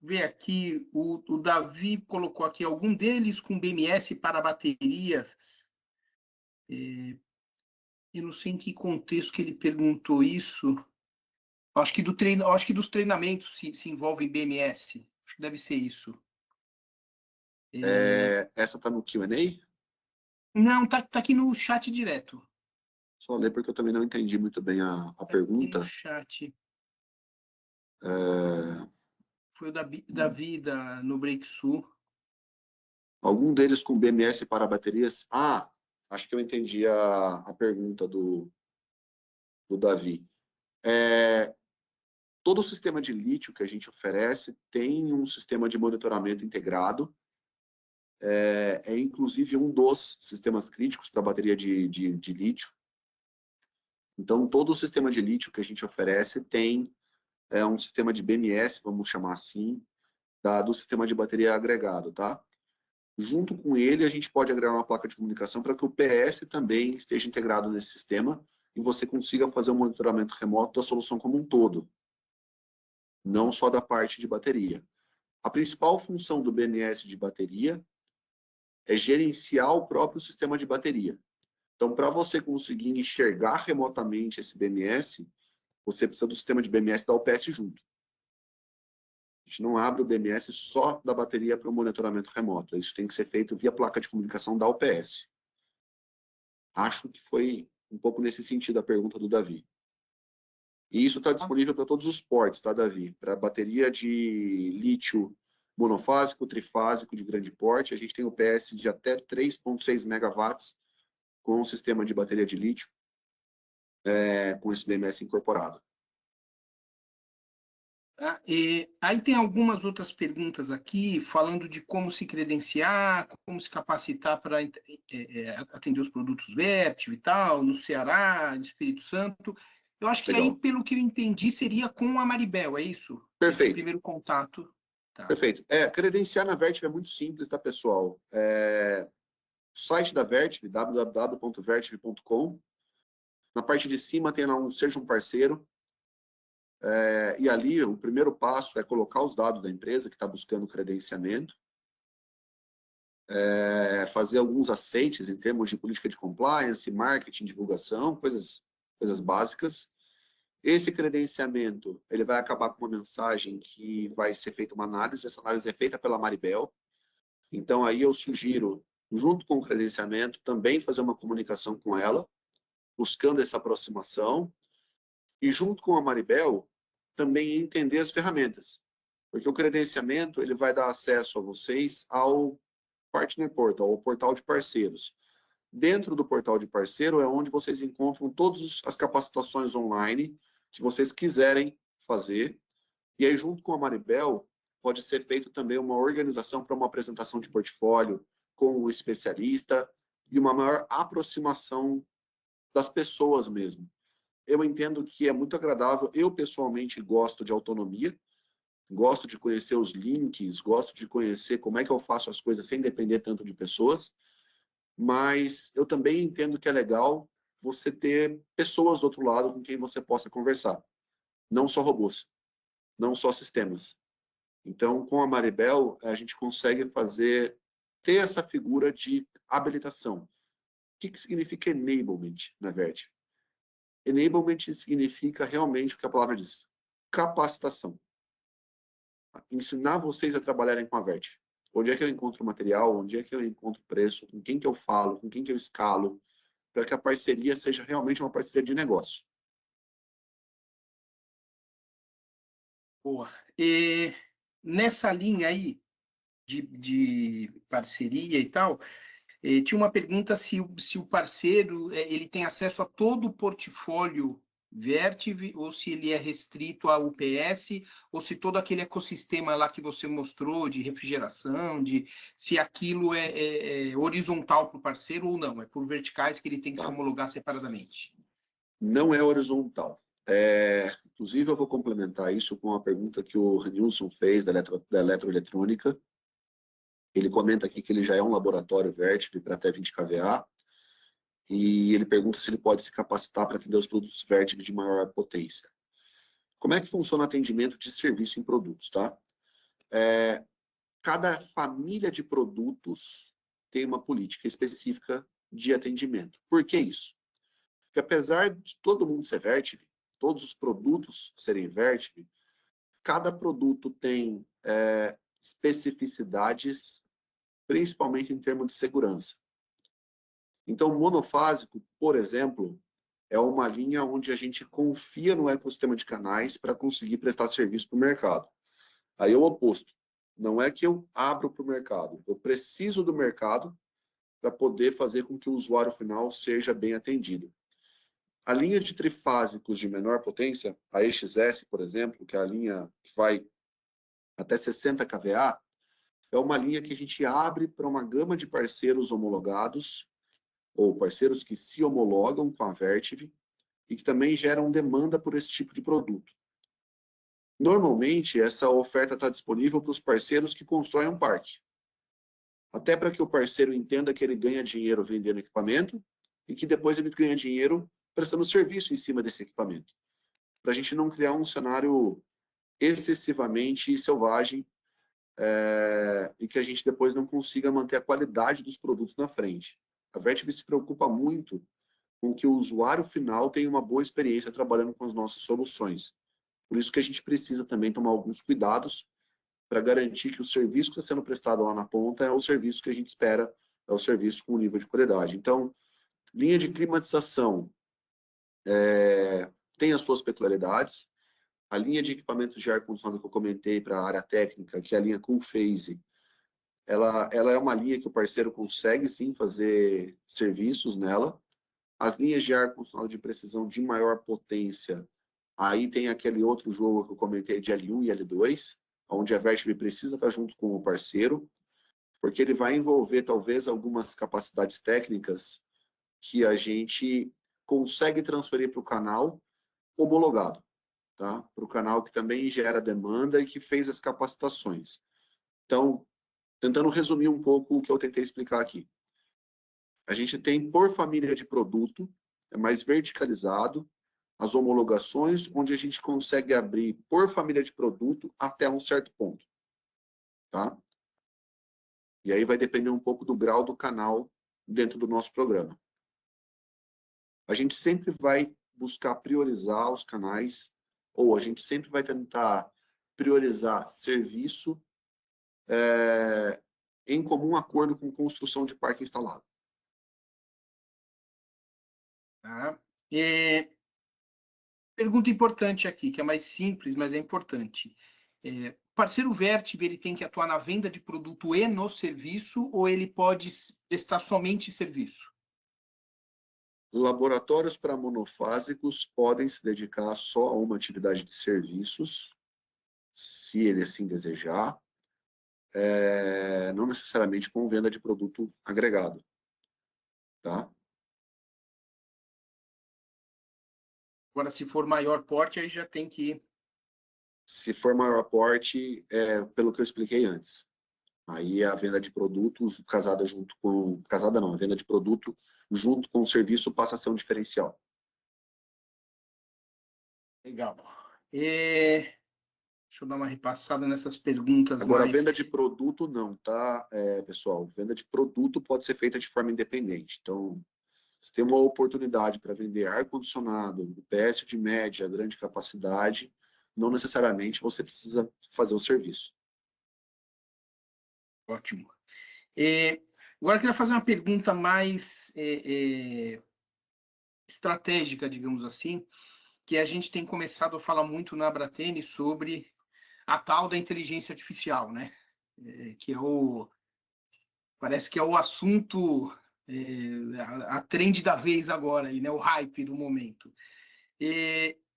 Ver aqui, o Davi colocou aqui algum deles com BMS para baterias. Eu não sei em que contexto que ele perguntou isso. Acho que acho que dos treinamentos se envolve em BMS. Acho que deve ser isso. Essa está no Q&A? Não, tá aqui no chat direto. Só ler porque eu também não entendi muito bem a Aqui pergunta. no chat. É, Foi o Davi no Break Sul. algum deles com BMS para baterias? Ah, acho que eu entendi a pergunta do Davi. Todo o sistema de lítio que a gente oferece tem um sistema de monitoramento integrado. É inclusive um dos sistemas críticos para bateria de lítio. Então, todo o sistema de lítio que a gente oferece tem um sistema de BMS, vamos chamar assim, do sistema de bateria agregado, tá? Junto com ele, a gente pode agregar uma placa de comunicação para que o PS também esteja integrado nesse sistema e você consiga fazer um monitoramento remoto da solução como um todo, não só da parte de bateria. A principal função do BMS de bateria é gerenciar o próprio sistema de bateria. Então, para você conseguir enxergar remotamente esse BMS, você precisa do sistema de BMS da UPS junto. A gente não abre o BMS só da bateria para o monitoramento remoto. Isso tem que ser feito via placa de comunicação da UPS. Acho que foi um pouco nesse sentido a pergunta do Davi. E isso está disponível para todos os portes, tá, Davi? Para bateria de lítio monofásico, trifásico de grande porte, a gente tem o PS de até 3,6 megawatts com o sistema de bateria de lítio, com esse BMS incorporado. Aí tem algumas outras perguntas aqui, falando de como se credenciar, como se capacitar para atender os produtos Vertiv e tal, no Ceará, no Espírito Santo. Eu acho que aí, Legal. pelo que eu entendi, seria com a Maribel, é isso? Perfeito. Esse primeiro contato. Tá. Perfeito. Credenciar na Vertiv é muito simples, tá, pessoal? O site da Vertiv, www.vertiv.com. Na parte de cima tem lá um Seja um Parceiro. E ali o primeiro passo é colocar os dados da empresa que está buscando credenciamento. Fazer alguns aceites em termos de política de compliance, marketing, divulgação, coisas básicas. Esse credenciamento, ele vai acabar com uma mensagem que vai ser feita uma análise, essa análise é feita pela Maribel. Então, aí eu sugiro, junto com o credenciamento, também fazer uma comunicação com ela, buscando essa aproximação, e junto com a Maribel, também entender as ferramentas. Porque o credenciamento, ele vai dar acesso a vocês ao Partner Portal, ao portal de parceiros. Dentro do portal de parceiro é onde vocês encontram todas as capacitações online que vocês quiserem fazer. E aí, junto com a Maribel, pode ser feito também uma organização para uma apresentação de portfólio com o especialista e uma maior aproximação das pessoas mesmo. Eu entendo que é muito agradável. Eu, pessoalmente, gosto de autonomia, gosto de conhecer os links, gosto de conhecer como é que eu faço as coisas sem depender tanto de pessoas, mas eu também entendo que é legal você ter pessoas do outro lado com quem você possa conversar. Não só robôs, não só sistemas. Então, com a Maribel, a gente consegue ter essa figura de habilitação. O que significa enablement na Vertiv? Enablement significa realmente o que a palavra diz, capacitação. Ensinar vocês a trabalharem com a Vertiv. Onde é que eu encontro material, onde é que eu encontro preço, com quem que eu falo, com quem que eu escalo, para que a parceria seja realmente uma parceria de negócio. Boa. E nessa linha aí de parceria e tal, Tinha uma pergunta se o parceiro ele tem acesso a todo o portfólio Vertiv, ou se ele é restrito à UPS, ou se todo aquele ecossistema lá que você mostrou de refrigeração, se aquilo é horizontal para o parceiro ou não, é por verticais que ele tem que se homologar separadamente. Não é horizontal. Inclusive, eu vou complementar isso com uma pergunta que o Nilson fez da eletroeletrônica. Ele comenta aqui que ele já é um laboratório Vertiv para até 20 kVA, e ele pergunta se ele pode se capacitar para atender os produtos Vertiv de maior potência. Como é que funciona o atendimento de serviço em produtos, tá? Cada família de produtos tem uma política específica de atendimento. Por que isso? Porque apesar de todo mundo ser Vertiv, todos os produtos serem Vertiv, cada produto tem especificidades, principalmente em termos de segurança. Então, monofásico, por exemplo, é uma linha onde a gente confia no ecossistema de canais para conseguir prestar serviço para o mercado. Aí é o oposto. Não é que eu abro para o mercado, eu preciso do mercado para poder fazer com que o usuário final seja bem atendido. A linha de trifásicos de menor potência, a EXS, por exemplo, que é a linha que vai até 60 kVA, é uma linha que a gente abre para uma gama de parceiros homologados, ou parceiros que se homologam com a Vertiv, e que também geram demanda por esse tipo de produto. Normalmente, essa oferta está disponível para os parceiros que constroem um parque. Até para que o parceiro entenda que ele ganha dinheiro vendendo equipamento, e que depois ele ganha dinheiro prestando serviço em cima desse equipamento. Para a gente não criar um cenário excessivamente selvagem, e que a gente depois não consiga manter a qualidade dos produtos na frente. A Vertiv se preocupa muito com que o usuário final tenha uma boa experiência trabalhando com as nossas soluções. Por isso que a gente precisa também tomar alguns cuidados para garantir que o serviço que está sendo prestado lá na ponta é o serviço que a gente espera, é o serviço com nível de qualidade. Então, linha de climatização tem as suas peculiaridades. A linha de equipamentos de ar-condicionado que eu comentei para a área técnica, que é a linha Cool Phase, ela é uma linha que o parceiro consegue, sim, fazer serviços nela. As linhas de ar-condicionado de precisão de maior potência, aí tem aquele outro jogo que eu comentei de L1 e L2, onde a Vertiv precisa estar junto com o parceiro, porque ele vai envolver, talvez, algumas capacidades técnicas que a gente consegue transferir para o canal homologado, tá? Para o canal que também gera demanda e que fez as capacitações. Então, tentando resumir um pouco o que eu tentei explicar aqui. A gente tem por família de produto, é mais verticalizado, as homologações, onde a gente consegue abrir por família de produto até um certo ponto. Tá? E aí vai depender um pouco do grau do canal dentro do nosso programa. A gente sempre vai buscar priorizar os canais, ou a gente sempre vai tentar priorizar serviço em comum acordo com construção de parque instalado. Tá? Pergunta importante aqui, que é mais simples, mas é importante. O parceiro Vertiv, ele tem que atuar na venda de produto e no serviço, ou ele pode prestar somente serviço? Laboratórios para monofásicos podem se dedicar só a uma atividade de serviços, se ele assim desejar, não necessariamente com venda de produto agregado. Tá? Agora, se for maior porte, aí já tem que... Se for maior porte, pelo que eu expliquei antes. Aí a venda de produto casada junto com... Casada não, a venda de produto junto com o serviço passa a ser um diferencial. Legal. Deixa eu dar uma repassada nessas perguntas. Agora, mais... venda de produto não, tá, pessoal? Venda de produto pode ser feita de forma independente. Então, se tem uma oportunidade para vender ar-condicionado, UPS de média, grande capacidade, não necessariamente você precisa fazer o serviço. Ótimo. Agora eu queria fazer uma pergunta mais estratégica, digamos assim, que a gente tem começado a falar muito na Abratene sobre a tal da inteligência artificial, né? Que é Parece que é o assunto, a trend da vez agora, aí, né? O hype do momento.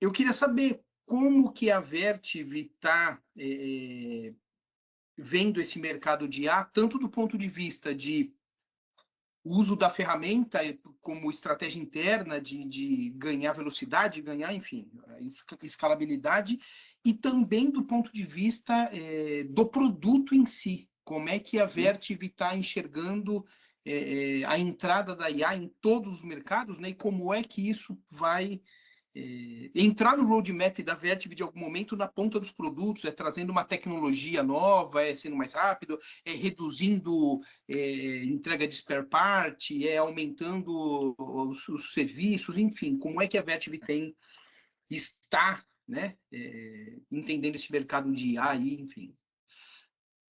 Eu queria saber como que a Vertiv está vendo esse mercado de IA, tanto do ponto de vista de uso da ferramenta como estratégia interna de ganhar velocidade, ganhar, enfim, escalabilidade, e também do ponto de vista do produto em si. Como é que a Vertiv está enxergando a entrada da IA em todos os mercados, né? E como é que isso vai entrar no roadmap da Vertiv de algum momento na ponta dos produtos, trazendo uma tecnologia nova, sendo mais rápido, reduzindo entrega de spare part, aumentando os serviços, enfim, como é que a Vertiv está, né, entendendo esse mercado de IA aí, enfim.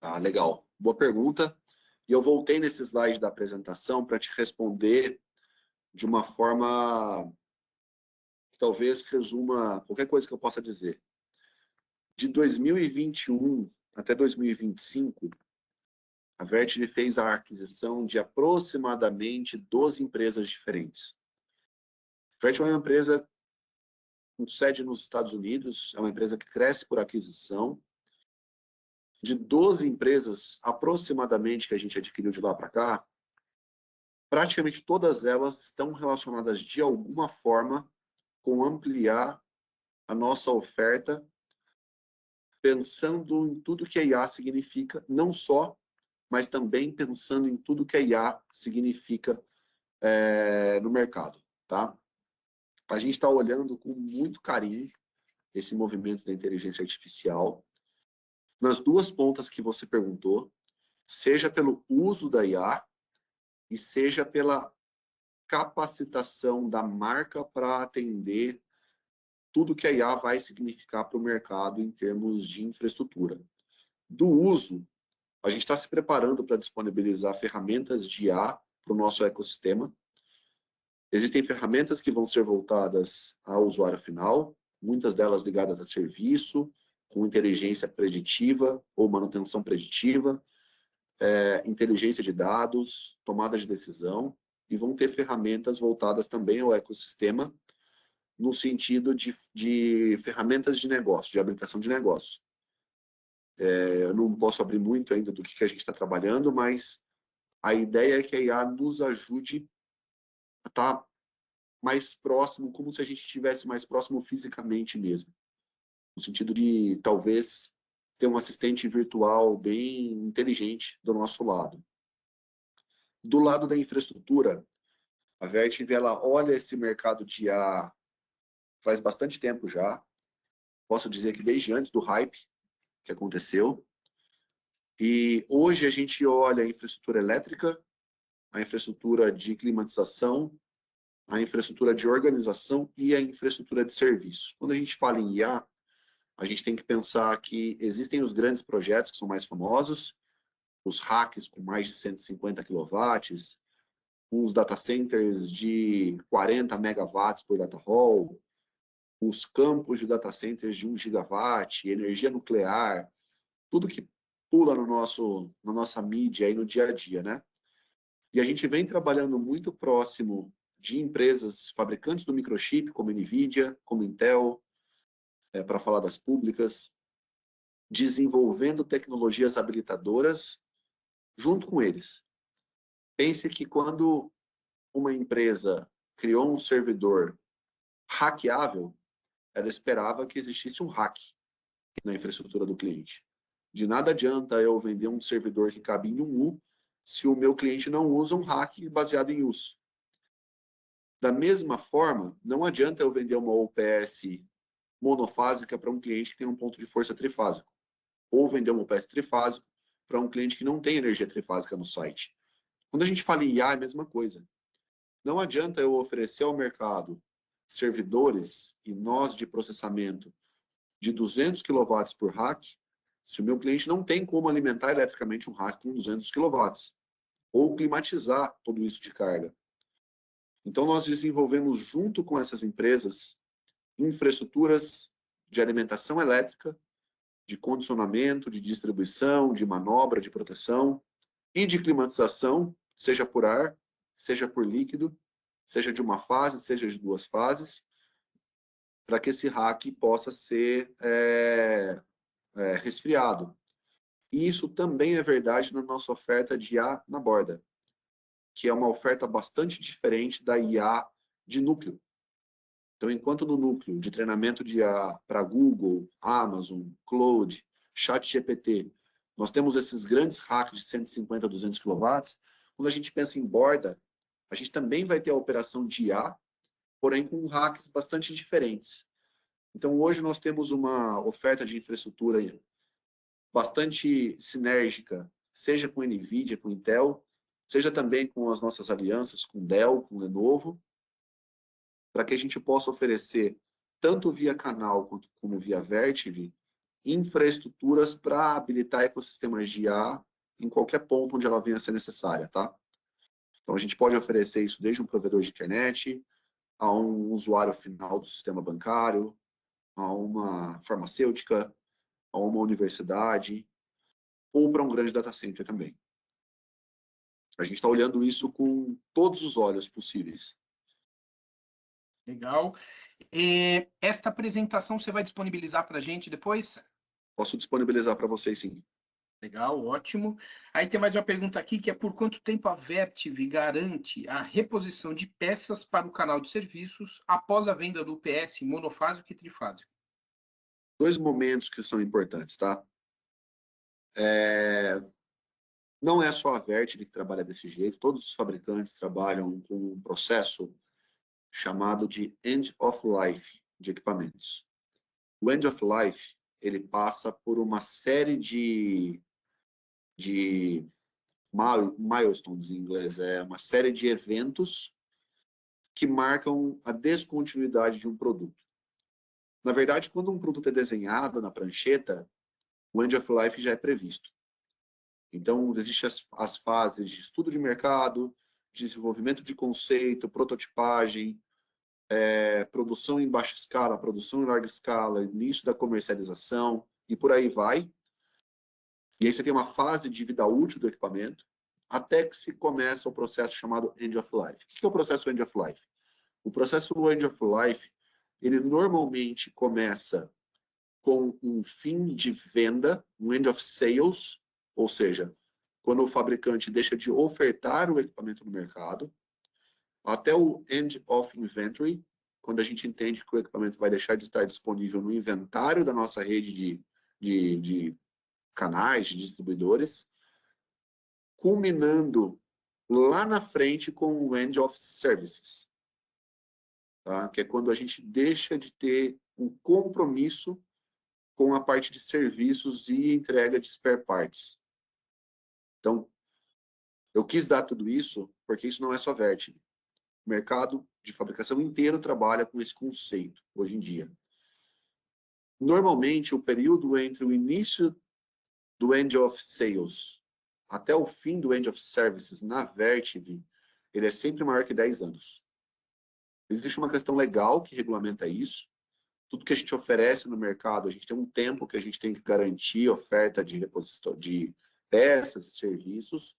Ah, legal. Boa pergunta. E eu voltei nesse slide da apresentação para te responder de uma forma que talvez resuma qualquer coisa que eu possa dizer. De 2021 até 2025, a Vertiv fez a aquisição de aproximadamente 12 empresas diferentes. A Vertiv é uma empresa com sede nos Estados Unidos, é uma empresa que cresce por aquisição. De 12 empresas, aproximadamente, que a gente adquiriu de lá para cá, praticamente todas elas estão relacionadas de alguma forma com ampliar a nossa oferta, pensando em tudo que a IA significa, não só, mas também pensando em tudo que a IA significa no mercado, tá? A gente está olhando com muito carinho esse movimento da inteligência artificial, nas duas pontas que você perguntou, seja pelo uso da IA e seja pela capacitação da marca para atender tudo que a IA vai significar para o mercado em termos de infraestrutura. Do uso, a gente está se preparando para disponibilizar ferramentas de IA para o nosso ecossistema. Existem ferramentas que vão ser voltadas ao usuário final, muitas delas ligadas a serviço, com inteligência preditiva ou manutenção preditiva, inteligência de dados, tomada de decisão, e vão ter ferramentas voltadas também ao ecossistema, no sentido de ferramentas de negócio, de habilitação de negócio. Eu não posso abrir muito ainda do que a gente está trabalhando, mas a ideia é que a IA nos ajude a estar mais próximo, como se a gente estivesse mais próximo fisicamente mesmo. No sentido de, talvez, ter um assistente virtual bem inteligente do nosso lado. Do lado da infraestrutura, a Vertiv, ela olha esse mercado de IA faz bastante tempo já. Posso dizer que desde antes do hype que aconteceu. E hoje a gente olha a infraestrutura elétrica, a infraestrutura de climatização, a infraestrutura de organização e a infraestrutura de serviço. Quando a gente fala em IA, a gente tem que pensar que existem os grandes projetos que são mais famosos, os racks com mais de 150 kW, os data centers de 40 megawatts por data hall, os campos de data centers de 1 gigawatt, energia nuclear, tudo que pula na nossa mídia aí no dia a dia, né? E a gente vem trabalhando muito próximo de empresas fabricantes do microchip, como NVIDIA, como Intel, para falar das públicas, desenvolvendo tecnologias habilitadoras junto com eles. Pense que quando uma empresa criou um servidor hackeável, ela esperava que existisse um hack na infraestrutura do cliente. De nada adianta eu vender um servidor que cabe em um U se o meu cliente não usa um hack baseado em US. Da mesma forma, não adianta eu vender uma UPS monofásica para um cliente que tem um ponto de força trifásico, ou vender uma UPS trifásico para um cliente que não tem energia trifásica no site. Quando a gente fala em IA, é a mesma coisa. Não adianta eu oferecer ao mercado servidores e nós de processamento de 200 kW por rack, se o meu cliente não tem como alimentar eletricamente um rack com 200 kW, ou climatizar tudo isso de carga. Então, nós desenvolvemos, junto com essas empresas, infraestruturas de alimentação elétrica, de condicionamento, de distribuição, de manobra, de proteção, e de climatização, seja por ar, seja por líquido, seja de uma fase, seja de duas fases, para que esse rack possa ser resfriado. E isso também é verdade na nossa oferta de IA na borda, que é uma oferta bastante diferente da IA de núcleo. Então, enquanto no núcleo de treinamento de IA para Google, Amazon, Cloud, ChatGPT, nós temos esses grandes racks de 150 a 200 kW, quando a gente pensa em borda, a gente também vai ter a operação de IA, porém com racks bastante diferentes. Então, hoje nós temos uma oferta de infraestrutura bastante sinérgica, seja com NVIDIA, com Intel, seja também com as nossas alianças com Dell, com Lenovo, para que a gente possa oferecer, tanto via canal quanto como via Vertiv, infraestruturas para habilitar ecossistemas de IA em qualquer ponto onde ela venha a ser necessária, tá? Então, a gente pode oferecer isso desde um provedor de internet, a um usuário final do sistema bancário, a uma farmacêutica, a uma universidade, ou para um grande data center também. A gente está olhando isso com todos os olhos possíveis. Legal. Esta apresentação você vai disponibilizar para a gente depois? Posso disponibilizar para vocês, sim. Legal, ótimo. Aí tem mais uma pergunta aqui, que é por quanto tempo a Vertiv garante a reposição de peças para o canal de serviços após a venda do UPS monofásico e trifásico? Dois momentos que são importantes, tá? Não é só a Vertiv que trabalha desse jeito, todos os fabricantes trabalham com um processo chamado de End of Life de equipamentos. O End of Life, ele passa por uma série de milestones em inglês, é uma série de eventos que marcam a descontinuidade de um produto. Na verdade, quando um produto é desenhado na prancheta, o End of Life já é previsto. Então, existem as fases de estudo de mercado, desenvolvimento de conceito, prototipagem, produção em baixa escala, produção em larga escala, início da comercialização, e por aí vai. E aí você tem uma fase de vida útil do equipamento, até que se começa o processo chamado End of Life. O que é o processo End of Life? O processo End of Life, ele normalmente começa com um fim de venda, um End of Sales, ou seja, quando o fabricante deixa de ofertar o equipamento no mercado, até o End of Inventory, quando a gente entende que o equipamento vai deixar de estar disponível no inventário da nossa rede de canais, de distribuidores, culminando lá na frente com o End of Services, tá? Que é quando a gente deixa de ter um compromisso com a parte de serviços e entrega de spare parts. Então, eu quis dar tudo isso porque isso não é só Vertiv. O mercado de fabricação inteiro trabalha com esse conceito hoje em dia. Normalmente, o período entre o início do End of Sales até o fim do End of Services na Vertiv, ele é sempre maior que 10 anos. Existe uma questão legal que regulamenta isso. Tudo que a gente oferece no mercado, a gente tem um tempo que a gente tem que garantir oferta de reposição de peças e serviços,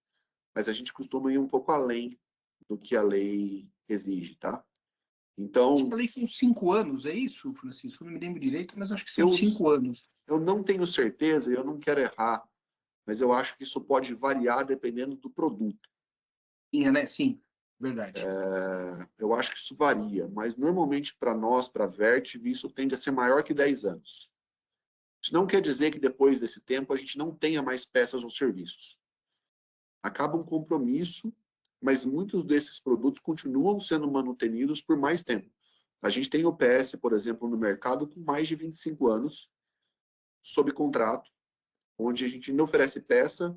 mas a gente costuma ir um pouco além do que a lei exige, tá? Acho que Então, a lei são 5 anos, é isso, Francisco? Eu não me lembro direito, mas acho que são eu, 5 anos. eu não tenho certeza e eu não quero errar, mas eu acho que isso pode variar dependendo do produto. Sim, né? Sim, verdade. Eu acho que isso varia, mas normalmente para nós, para a Vertiv, isso tende a ser maior que 10 anos. Isso não quer dizer que depois desse tempo a gente não tenha mais peças ou serviços. Acaba um compromisso, mas muitos desses produtos continuam sendo manutenidos por mais tempo. A gente tem o PS, por exemplo, no mercado com mais de 25 anos, sob contrato, onde a gente ainda oferece peça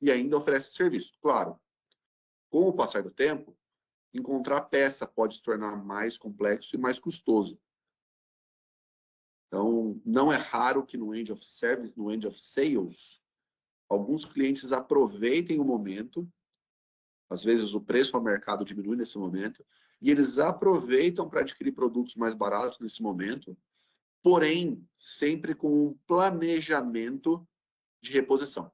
e ainda oferece serviço. Claro, com o passar do tempo, encontrar peça pode se tornar mais complexo e mais custoso. Então, não é raro que no End of Service, no End of Sales, alguns clientes aproveitem o momento, às vezes o preço ao mercado diminui nesse momento, e eles aproveitam para adquirir produtos mais baratos nesse momento, porém, sempre com um planejamento de reposição.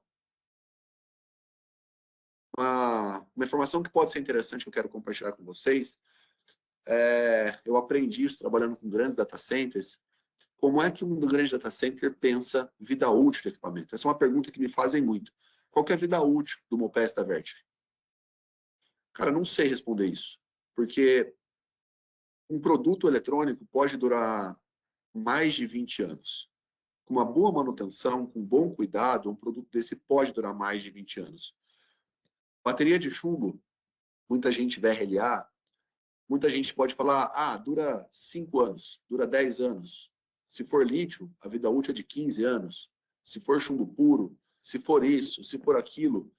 Uma informação que pode ser interessante que eu quero compartilhar com vocês, eu aprendi isso trabalhando com grandes data centers, como é que um grande data center pensa vida útil do equipamento? Essa é uma pergunta que me fazem muito. Qual que é a vida útil do uma UPS da Vertiv? Cara, não sei responder isso, porque um produto eletrônico pode durar mais de 20 anos. Com uma boa manutenção, com bom cuidado, um produto desse pode durar mais de 20 anos. Bateria de chumbo, muita gente VRLA, muita gente pode falar, dura 5 anos, dura 10 anos. Se for lítio, a vida útil é de 15 anos. Se for chumbo puro, se for isso, se for aquilo.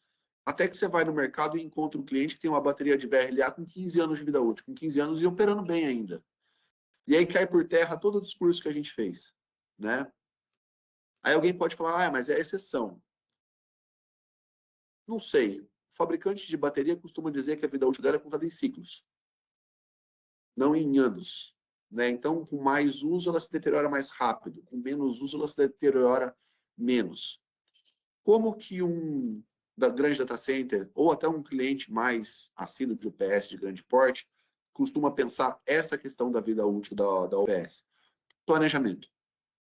Até que você vai no mercado e encontra um cliente que tem uma bateria de VRLA com 15 anos de vida útil, com 15 anos e operando bem ainda. E aí cai por terra todo o discurso que a gente fez, né? Aí alguém pode falar, mas é exceção. Não sei. O fabricante de bateria costuma dizer que a vida útil dela é contada em ciclos, não em anos, né? Então, com mais uso, ela se deteriora mais rápido. Com menos uso, ela se deteriora menos. Como que da grande data center, ou até um cliente mais assíduo de UPS de grande porte, costuma pensar essa questão da vida útil da UPS? Planejamento,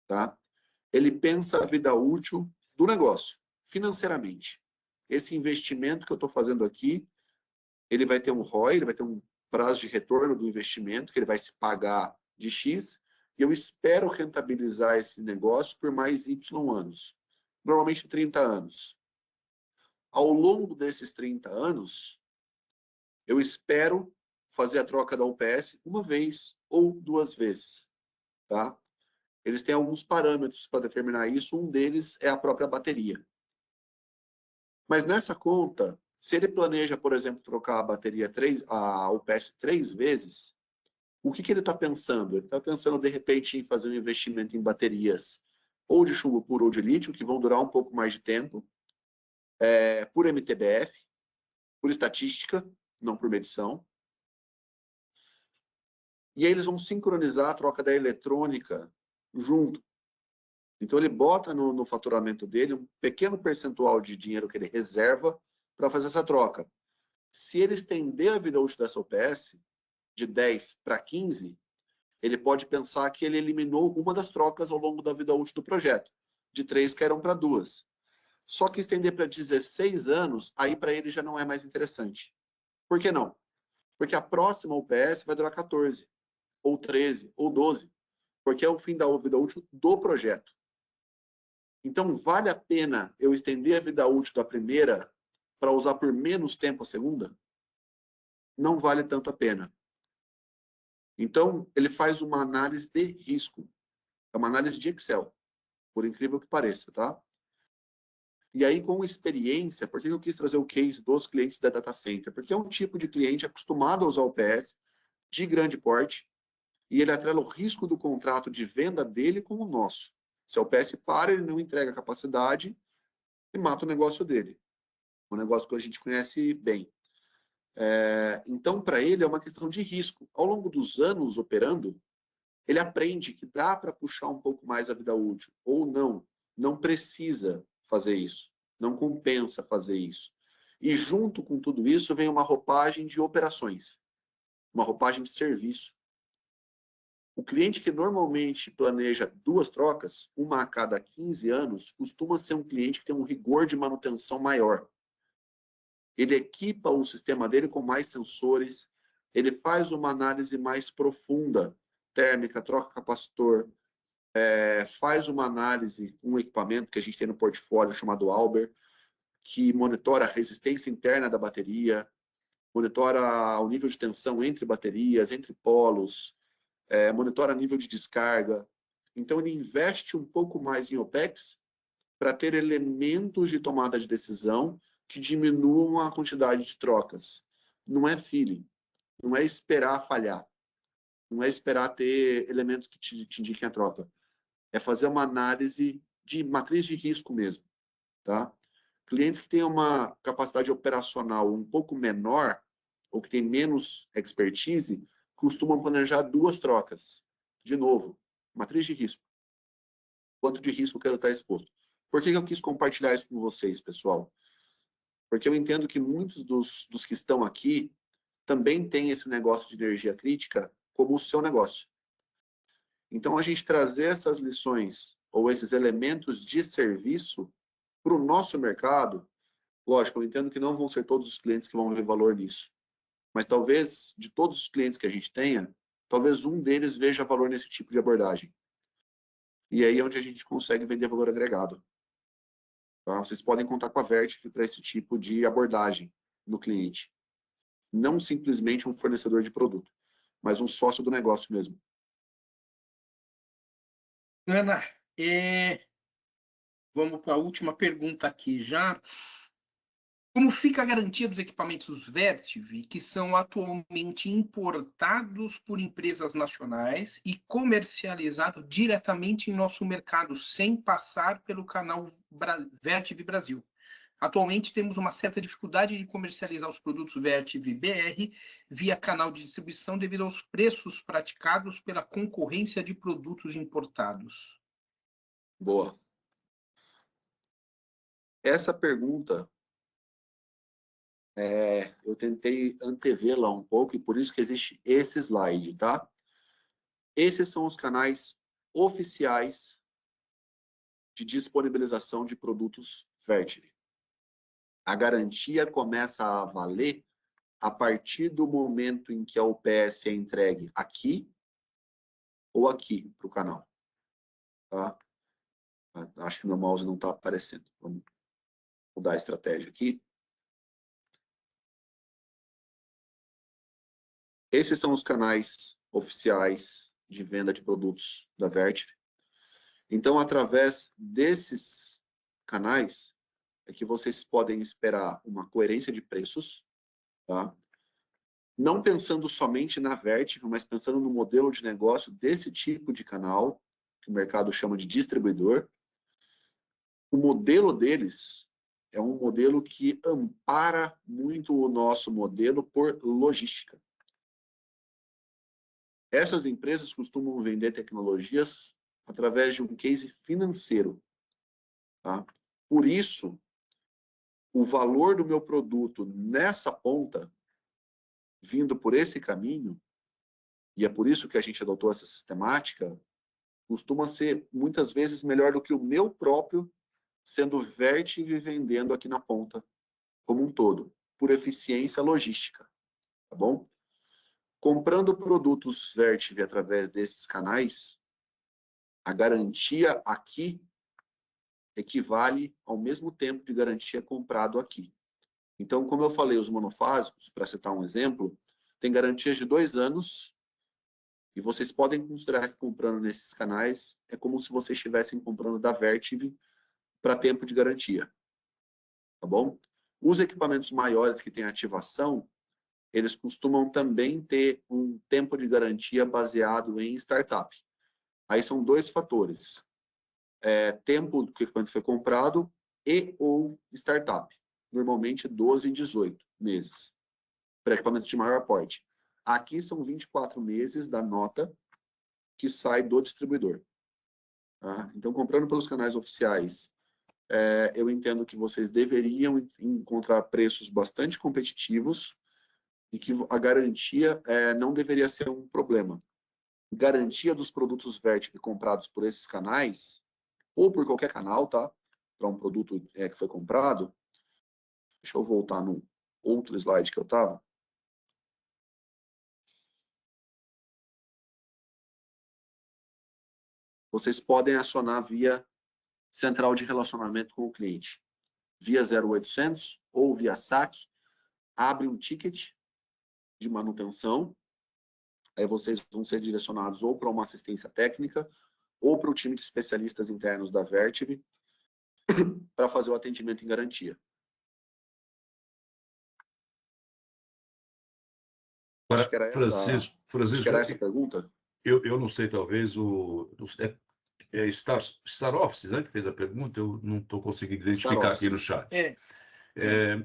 tá? Ele pensa a vida útil do negócio, financeiramente. Esse investimento que eu estou fazendo aqui, ele vai ter um ROI, ele vai ter um prazo de retorno do investimento, que ele vai se pagar de X, e eu espero rentabilizar esse negócio por mais Y anos. Normalmente 30 anos. Ao longo desses 30 anos, eu espero fazer a troca da UPS uma vez ou duas vezes, tá? Eles têm alguns parâmetros para determinar isso, um deles é a própria bateria. Mas nessa conta, se ele planeja, por exemplo, trocar a UPS 3 vezes, o que ele está pensando? Ele está pensando, de repente, em fazer um investimento em baterias ou de chumbo puro ou de lítio, que vão durar um pouco mais de tempo, por MTBF, por estatística, não por medição. E aí eles vão sincronizar a troca da eletrônica junto. Então ele bota no faturamento dele um pequeno percentual de dinheiro que ele reserva para fazer essa troca. Se ele estender a vida útil dessa UPS de 10 para 15, ele pode pensar que ele eliminou uma das trocas ao longo da vida útil do projeto. De 3 caíram para 2. Só que estender para 16 anos, aí para ele já não é mais interessante. Por que não? Porque a próxima UPS vai durar 14, ou 13, ou 12, porque é o fim da vida útil do projeto. Então, vale a pena eu estender a vida útil da primeira para usar por menos tempo a segunda? Não vale tanto a pena. Então, ele faz uma análise de risco. É uma análise de Excel, por incrível que pareça, tá? E aí, com experiência, por que eu quis trazer o case dos clientes da data center? Porque é um tipo de cliente acostumado a usar o PS, de grande porte, e ele atrela o risco do contrato de venda dele com o nosso. Se o PS para, ele não entrega a capacidade e mata o negócio dele. Um negócio que a gente conhece bem. Então, para ele, é uma questão de risco. Ao longo dos anos operando, ele aprende que dá para puxar um pouco mais a vida útil, ou não. Não precisa fazer isso. Não compensa fazer isso. E junto com tudo isso, vem uma roupagem de operações. Uma roupagem de serviço. O cliente que normalmente planeja 2 trocas, uma a cada 15 anos, costuma ser um cliente que tem um rigor de manutenção maior. Ele equipa o sistema dele com mais sensores, ele faz uma análise mais profunda, térmica, troca capacitor, faz uma análise, um equipamento que a gente tem no portfólio chamado Alber, que monitora a resistência interna da bateria, monitora o nível de tensão entre baterias, entre polos, monitora nível de descarga. Então, ele investe um pouco mais em OPEX para ter elementos de tomada de decisão que diminuam a quantidade de trocas. Não é feeling, não é esperar falhar, não é esperar ter elementos que te indiquem a troca. É fazer uma análise de matriz de risco mesmo, tá? Clientes que têm uma capacidade operacional um pouco menor, ou que têm menos expertise, costumam planejar 2 trocas. De novo, matriz de risco. Quanto de risco eu quero estar exposto? Por que eu quis compartilhar isso com vocês, pessoal? Porque eu entendo que muitos dos que estão aqui também têm esse negócio de energia crítica como o seu negócio. Então, a gente trazer essas lições ou esses elementos de serviço para o nosso mercado, lógico, eu entendo que não vão ser todos os clientes que vão ver valor nisso, mas talvez, de todos os clientes que a gente tenha, talvez um deles veja valor nesse tipo de abordagem. E aí é onde a gente consegue vender valor agregado. Tá? Vocês podem contar com a Vertiv para esse tipo de abordagem no cliente. Não simplesmente um fornecedor de produto, mas um sócio do negócio mesmo. Ana, vamos para a última pergunta aqui já. Como fica a garantia dos equipamentos Vertiv, que são atualmente importados por empresas nacionais e comercializados diretamente em nosso mercado, sem passar pelo canal Vertiv Brasil? Atualmente temos uma certa dificuldade de comercializar os produtos Vertiv BR via canal de distribuição devido aos preços praticados pela concorrência de produtos importados. Boa. Essa pergunta, eu tentei antevê-la um pouco e por isso que existe esse slide, tá? Esses são os canais oficiais de disponibilização de produtos Vertiv. A garantia começa a valer a partir do momento em que a UPS é entregue aqui ou aqui para o canal. Tá? Acho que meu mouse não está aparecendo. Vamos mudar a estratégia aqui. Esses são os canais oficiais de venda de produtos da Vertiv. Então, através desses canais, é que vocês podem esperar uma coerência de preços, tá? Não pensando somente na Vertiv, mas pensando no modelo de negócio desse tipo de canal, que o mercado chama de distribuidor. O modelo deles é um modelo que ampara muito o nosso modelo por logística. Essas empresas costumam vender tecnologias através de um case financeiro. Tá? Por isso, o valor do meu produto nessa ponta, vindo por esse caminho, e é por isso que a gente adotou essa sistemática, costuma ser muitas vezes melhor do que o meu próprio sendo Vertiv e vendendo aqui na ponta, como um todo, por eficiência logística. Tá bom? Comprando produtos Vertiv através desses canais, a garantia aqui equivale ao mesmo tempo de garantia comprado aqui. Então, como eu falei, os monofásicos, para citar um exemplo, tem garantias de 2 anos e vocês podem considerar que comprando nesses canais é como se vocês estivessem comprando da Vertiv para tempo de garantia. Tá bom? Os equipamentos maiores que têm ativação, eles costumam também ter um tempo de garantia baseado em startup. Aí são 2 fatores. Tempo que o equipamento foi comprado e ou startup. Normalmente 12 e 18 meses. Para equipamentos de maior porte. Aqui são 24 meses da nota que sai do distribuidor. Tá? Então, comprando pelos canais oficiais, eu entendo que vocês deveriam encontrar preços bastante competitivos e que a garantia não deveria ser um problema. Garantia dos produtos Vertiv comprados por esses canais, ou por qualquer canal, tá? Para um produto que foi comprado. Deixa eu voltar no outro slide que eu estava. Vocês podem acionar via central de relacionamento com o cliente. Via 0800 ou via saque, abre um ticket de manutenção, aí vocês vão ser direcionados ou para uma assistência técnica ou para o time de especialistas internos da Vertiv para fazer o atendimento em garantia. Acho que era Francisco, essa a pergunta. Eu não sei, talvez Star Office, né, que fez a pergunta, eu não estou conseguindo identificar aqui no chat.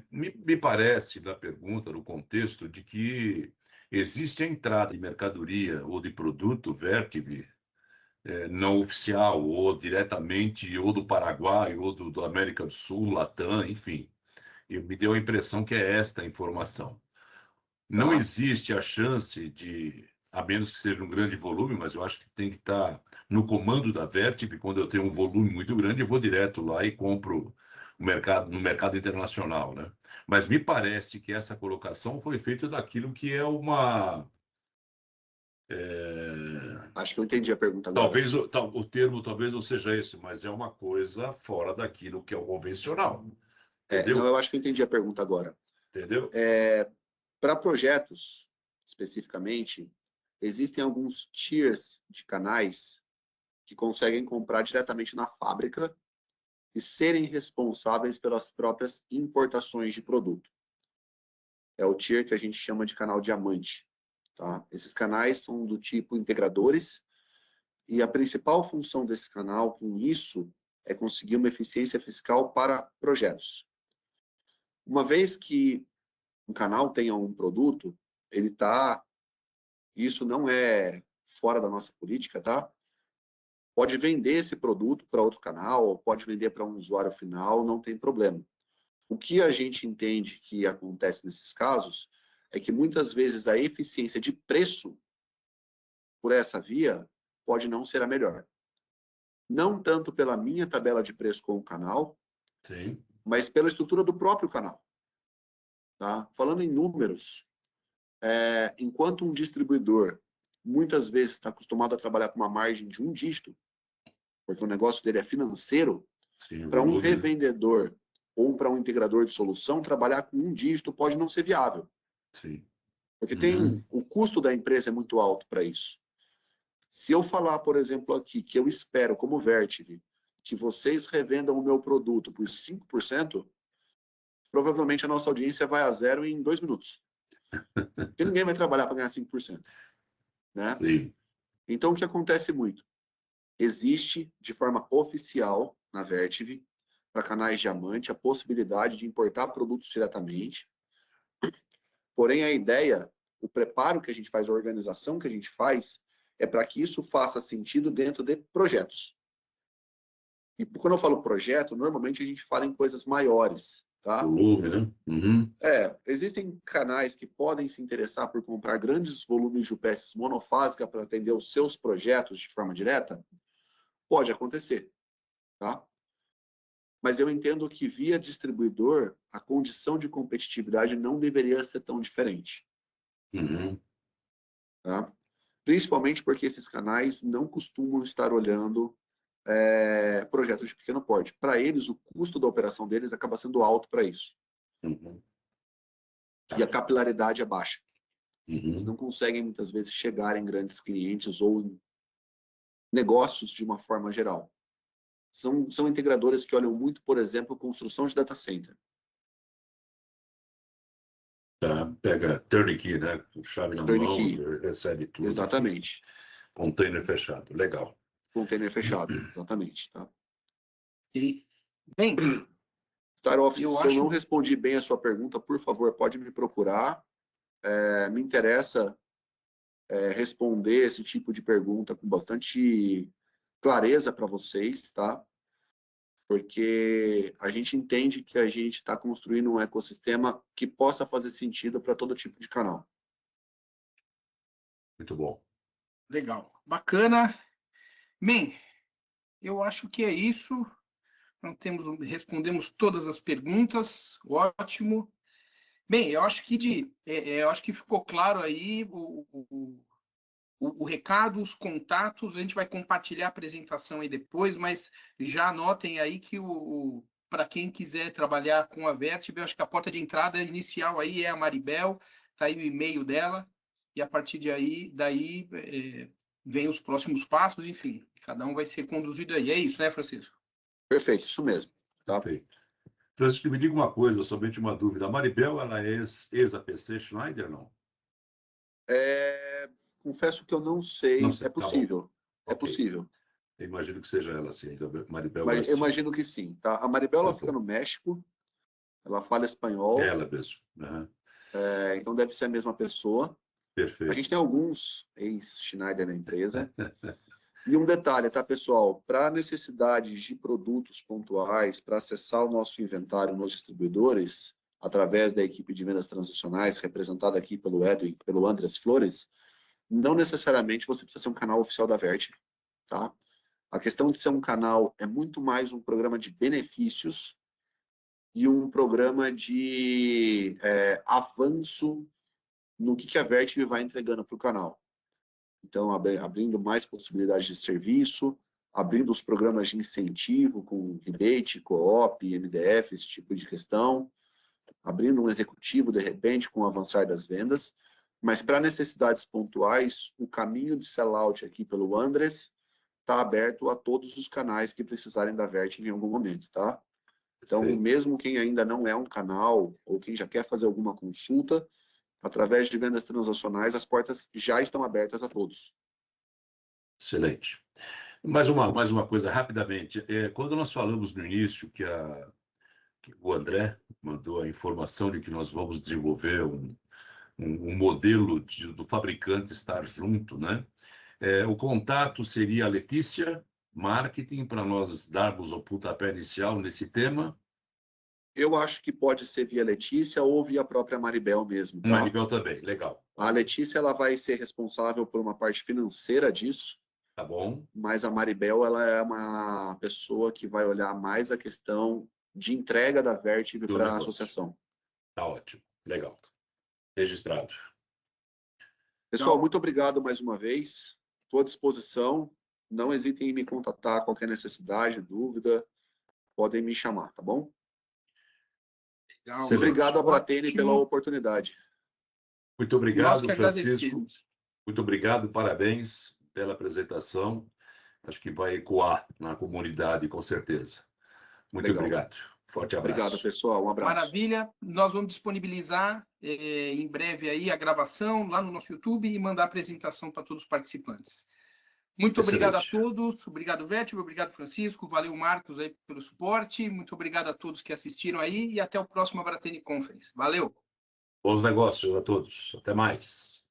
Me parece, na pergunta, no contexto, de que existe a entrada de mercadoria ou de produto Vertiv não oficial, ou diretamente, ou do Paraguai, ou do América do Sul, Latam, enfim. E me deu a impressão que é esta a informação. Não Tá. existe a chance de, a menos que seja um grande volume, mas eu acho que tem que estar no comando da Vertiv. Quando eu tenho um volume muito grande, eu vou direto lá e compro no mercado internacional, né? Mas me parece que essa colocação foi feita daquilo que é uma... Acho que eu entendi a pergunta agora. Talvez o termo talvez não seja esse, mas é uma coisa fora daquilo que é o convencional. Entendeu? Não, eu acho que eu entendi a pergunta agora. Entendeu? Para projetos, especificamente, existem alguns tiers de canais que conseguem comprar diretamente na fábrica e serem responsáveis pelas próprias importações de produto. É o tier que a gente chama de canal diamante. Tá? Esses canais são do tipo integradores, e a principal função desse canal, com isso, é conseguir uma eficiência fiscal para projetos. Uma vez que um canal tenha um produto, ele está... Isso não é fora da nossa política, tá? Pode vender esse produto para outro canal, pode vender para um usuário final, não tem problema. O que a gente entende que acontece nesses casos é que muitas vezes a eficiência de preço por essa via pode não ser a melhor. Não tanto pela minha tabela de preço com o canal, Sim. mas pela estrutura do próprio canal. Tá? Falando em números, enquanto um distribuidor muitas vezes está acostumado a trabalhar com uma margem de um dígito, porque o negócio dele é financeiro, para um revendedor ou para um integrador de solução, trabalhar com um dígito pode não ser viável. Sim. Porque o custo da empresa é muito alto para isso. Se eu falar, por exemplo, aqui, que eu espero, como Vertiv, que vocês revendam o meu produto por 5%, provavelmente a nossa audiência vai a zero em 2 minutos. Porque ninguém vai trabalhar para ganhar 5%. Né? Sim. Então, o que acontece muito? Existe, de forma oficial, na Vertiv, para canais diamante, a possibilidade de importar produtos diretamente. Porém, a ideia, o preparo que a gente faz, a organização que a gente faz, é para que isso faça sentido dentro de projetos. E quando eu falo projeto, normalmente a gente fala em coisas maiores, tá? Volume, né? Uhum. Existem canais que podem se interessar por comprar grandes volumes de UPS monofásica para atender os seus projetos de forma direta? Pode acontecer, tá? Mas eu entendo que via distribuidor, a condição de competitividade não deveria ser tão diferente. Uhum. Tá? Principalmente porque esses canais não costumam estar olhando projetos de pequeno porte. Para eles, o custo da operação deles acaba sendo alto para isso. Uhum. E a capilaridade é baixa. Eles Uhum. não conseguem, muitas vezes, chegar em grandes clientes ou em negócios de uma forma geral. São integradores que olham muito, por exemplo, construção de data center. Tá. Pega turnkey, né? Chave na mão, Turnkey. recebe tudo. Exatamente. Container fechado. Legal. Container fechado. Exatamente. Tá? E, bem, Star Office, eu se eu acho... não respondi bem a sua pergunta, por favor, pode me procurar. Me interessa responder esse tipo de pergunta com bastante clareza para vocês, tá? Porque a gente entende que a gente está construindo um ecossistema que possa fazer sentido para todo tipo de canal. Muito bom. Legal. Bacana. Bem, eu acho que é isso. Respondemos todas as perguntas. Ótimo. Bem, eu acho que ficou claro aí o recado, os contatos. A gente vai compartilhar a apresentação aí depois, mas já anotem aí que para quem quiser trabalhar com a Vertiv, eu acho que a porta de entrada inicial aí é a Maribel, tá aí o e-mail dela, e a partir daí vem os próximos passos, enfim, cada um vai ser conduzido aí. É isso, né, Francisco? Perfeito, isso mesmo. Tá? Perfeito. Francisco, me diga uma coisa, somente uma dúvida. A Maribel, ela é ex-APC Schneider, não? Confesso que eu não sei. Não sei. É Tá bom. possível. É Ok. possível. Eu imagino que seja ela, sim. Maribel Mas eu Garcia. imagino que sim. Tá? A Maribel Tá ela fica bom. no México. Ela fala É espanhol. ela mesmo. Uhum. Então deve ser a mesma pessoa. A gente Perfeito. tem alguns ex-Schneider na empresa. E um detalhe, tá, pessoal? Para necessidades de produtos pontuais, para acessar o nosso inventário nos distribuidores, através da equipe de vendas transacionais, representada aqui pelo Edwin, pelo Andreas Flores, não necessariamente você precisa ser um canal oficial da Vert, tá? A questão de ser um canal é muito mais um programa de benefícios e um programa de avanço no que a Vert vai entregando para o canal. Então, abrindo mais possibilidades de serviço, abrindo os programas de incentivo com rebate, co-op, MDF, esse tipo de questão, abrindo um executivo, de repente, com o avançar das vendas, mas para necessidades pontuais, o caminho de sellout aqui pelo Andres está aberto a todos os canais que precisarem da Vert em algum momento, tá? Então, mesmo quem ainda não é um canal, ou quem já quer fazer alguma consulta, através de vendas transacionais, as portas já estão abertas a todos. Excelente. Mais uma coisa, rapidamente. Quando nós falamos no início que o André mandou a informação de que nós vamos desenvolver um modelo do fabricante estar junto, né? O contato seria a Letícia, marketing, para nós darmos o pontapé inicial nesse tema. Eu acho que pode ser via Letícia ou via própria Maribel mesmo, tá? Maribel também, legal. A Letícia, ela vai ser responsável por uma parte financeira disso. Tá bom. Mas a Maribel, ela é uma pessoa que vai olhar mais a questão de entrega da Vert para a associação. Tá ótimo, legal. Registrado. Pessoal, muito obrigado mais uma vez. Estou à disposição. Não hesitem em me contatar, qualquer necessidade, dúvida, podem me chamar, tá bom? Legal, obrigado a Bratene pela oportunidade. Muito obrigado, Francisco. Muito obrigado, parabéns pela apresentação. Acho que vai ecoar na comunidade, com certeza. Muito obrigado. Forte abraço. Obrigado, pessoal. Um abraço. Maravilha. Nós vamos disponibilizar em breve aí a gravação lá no nosso YouTube e mandar a apresentação para todos os participantes. Muito obrigado a todos. Obrigado, Vértigo. Obrigado, Francisco. Valeu, Marcos, aí pelo suporte. Muito obrigado a todos que assistiram aí e até o próximo Bratene Conference. Valeu. Bons negócios a todos. Até mais.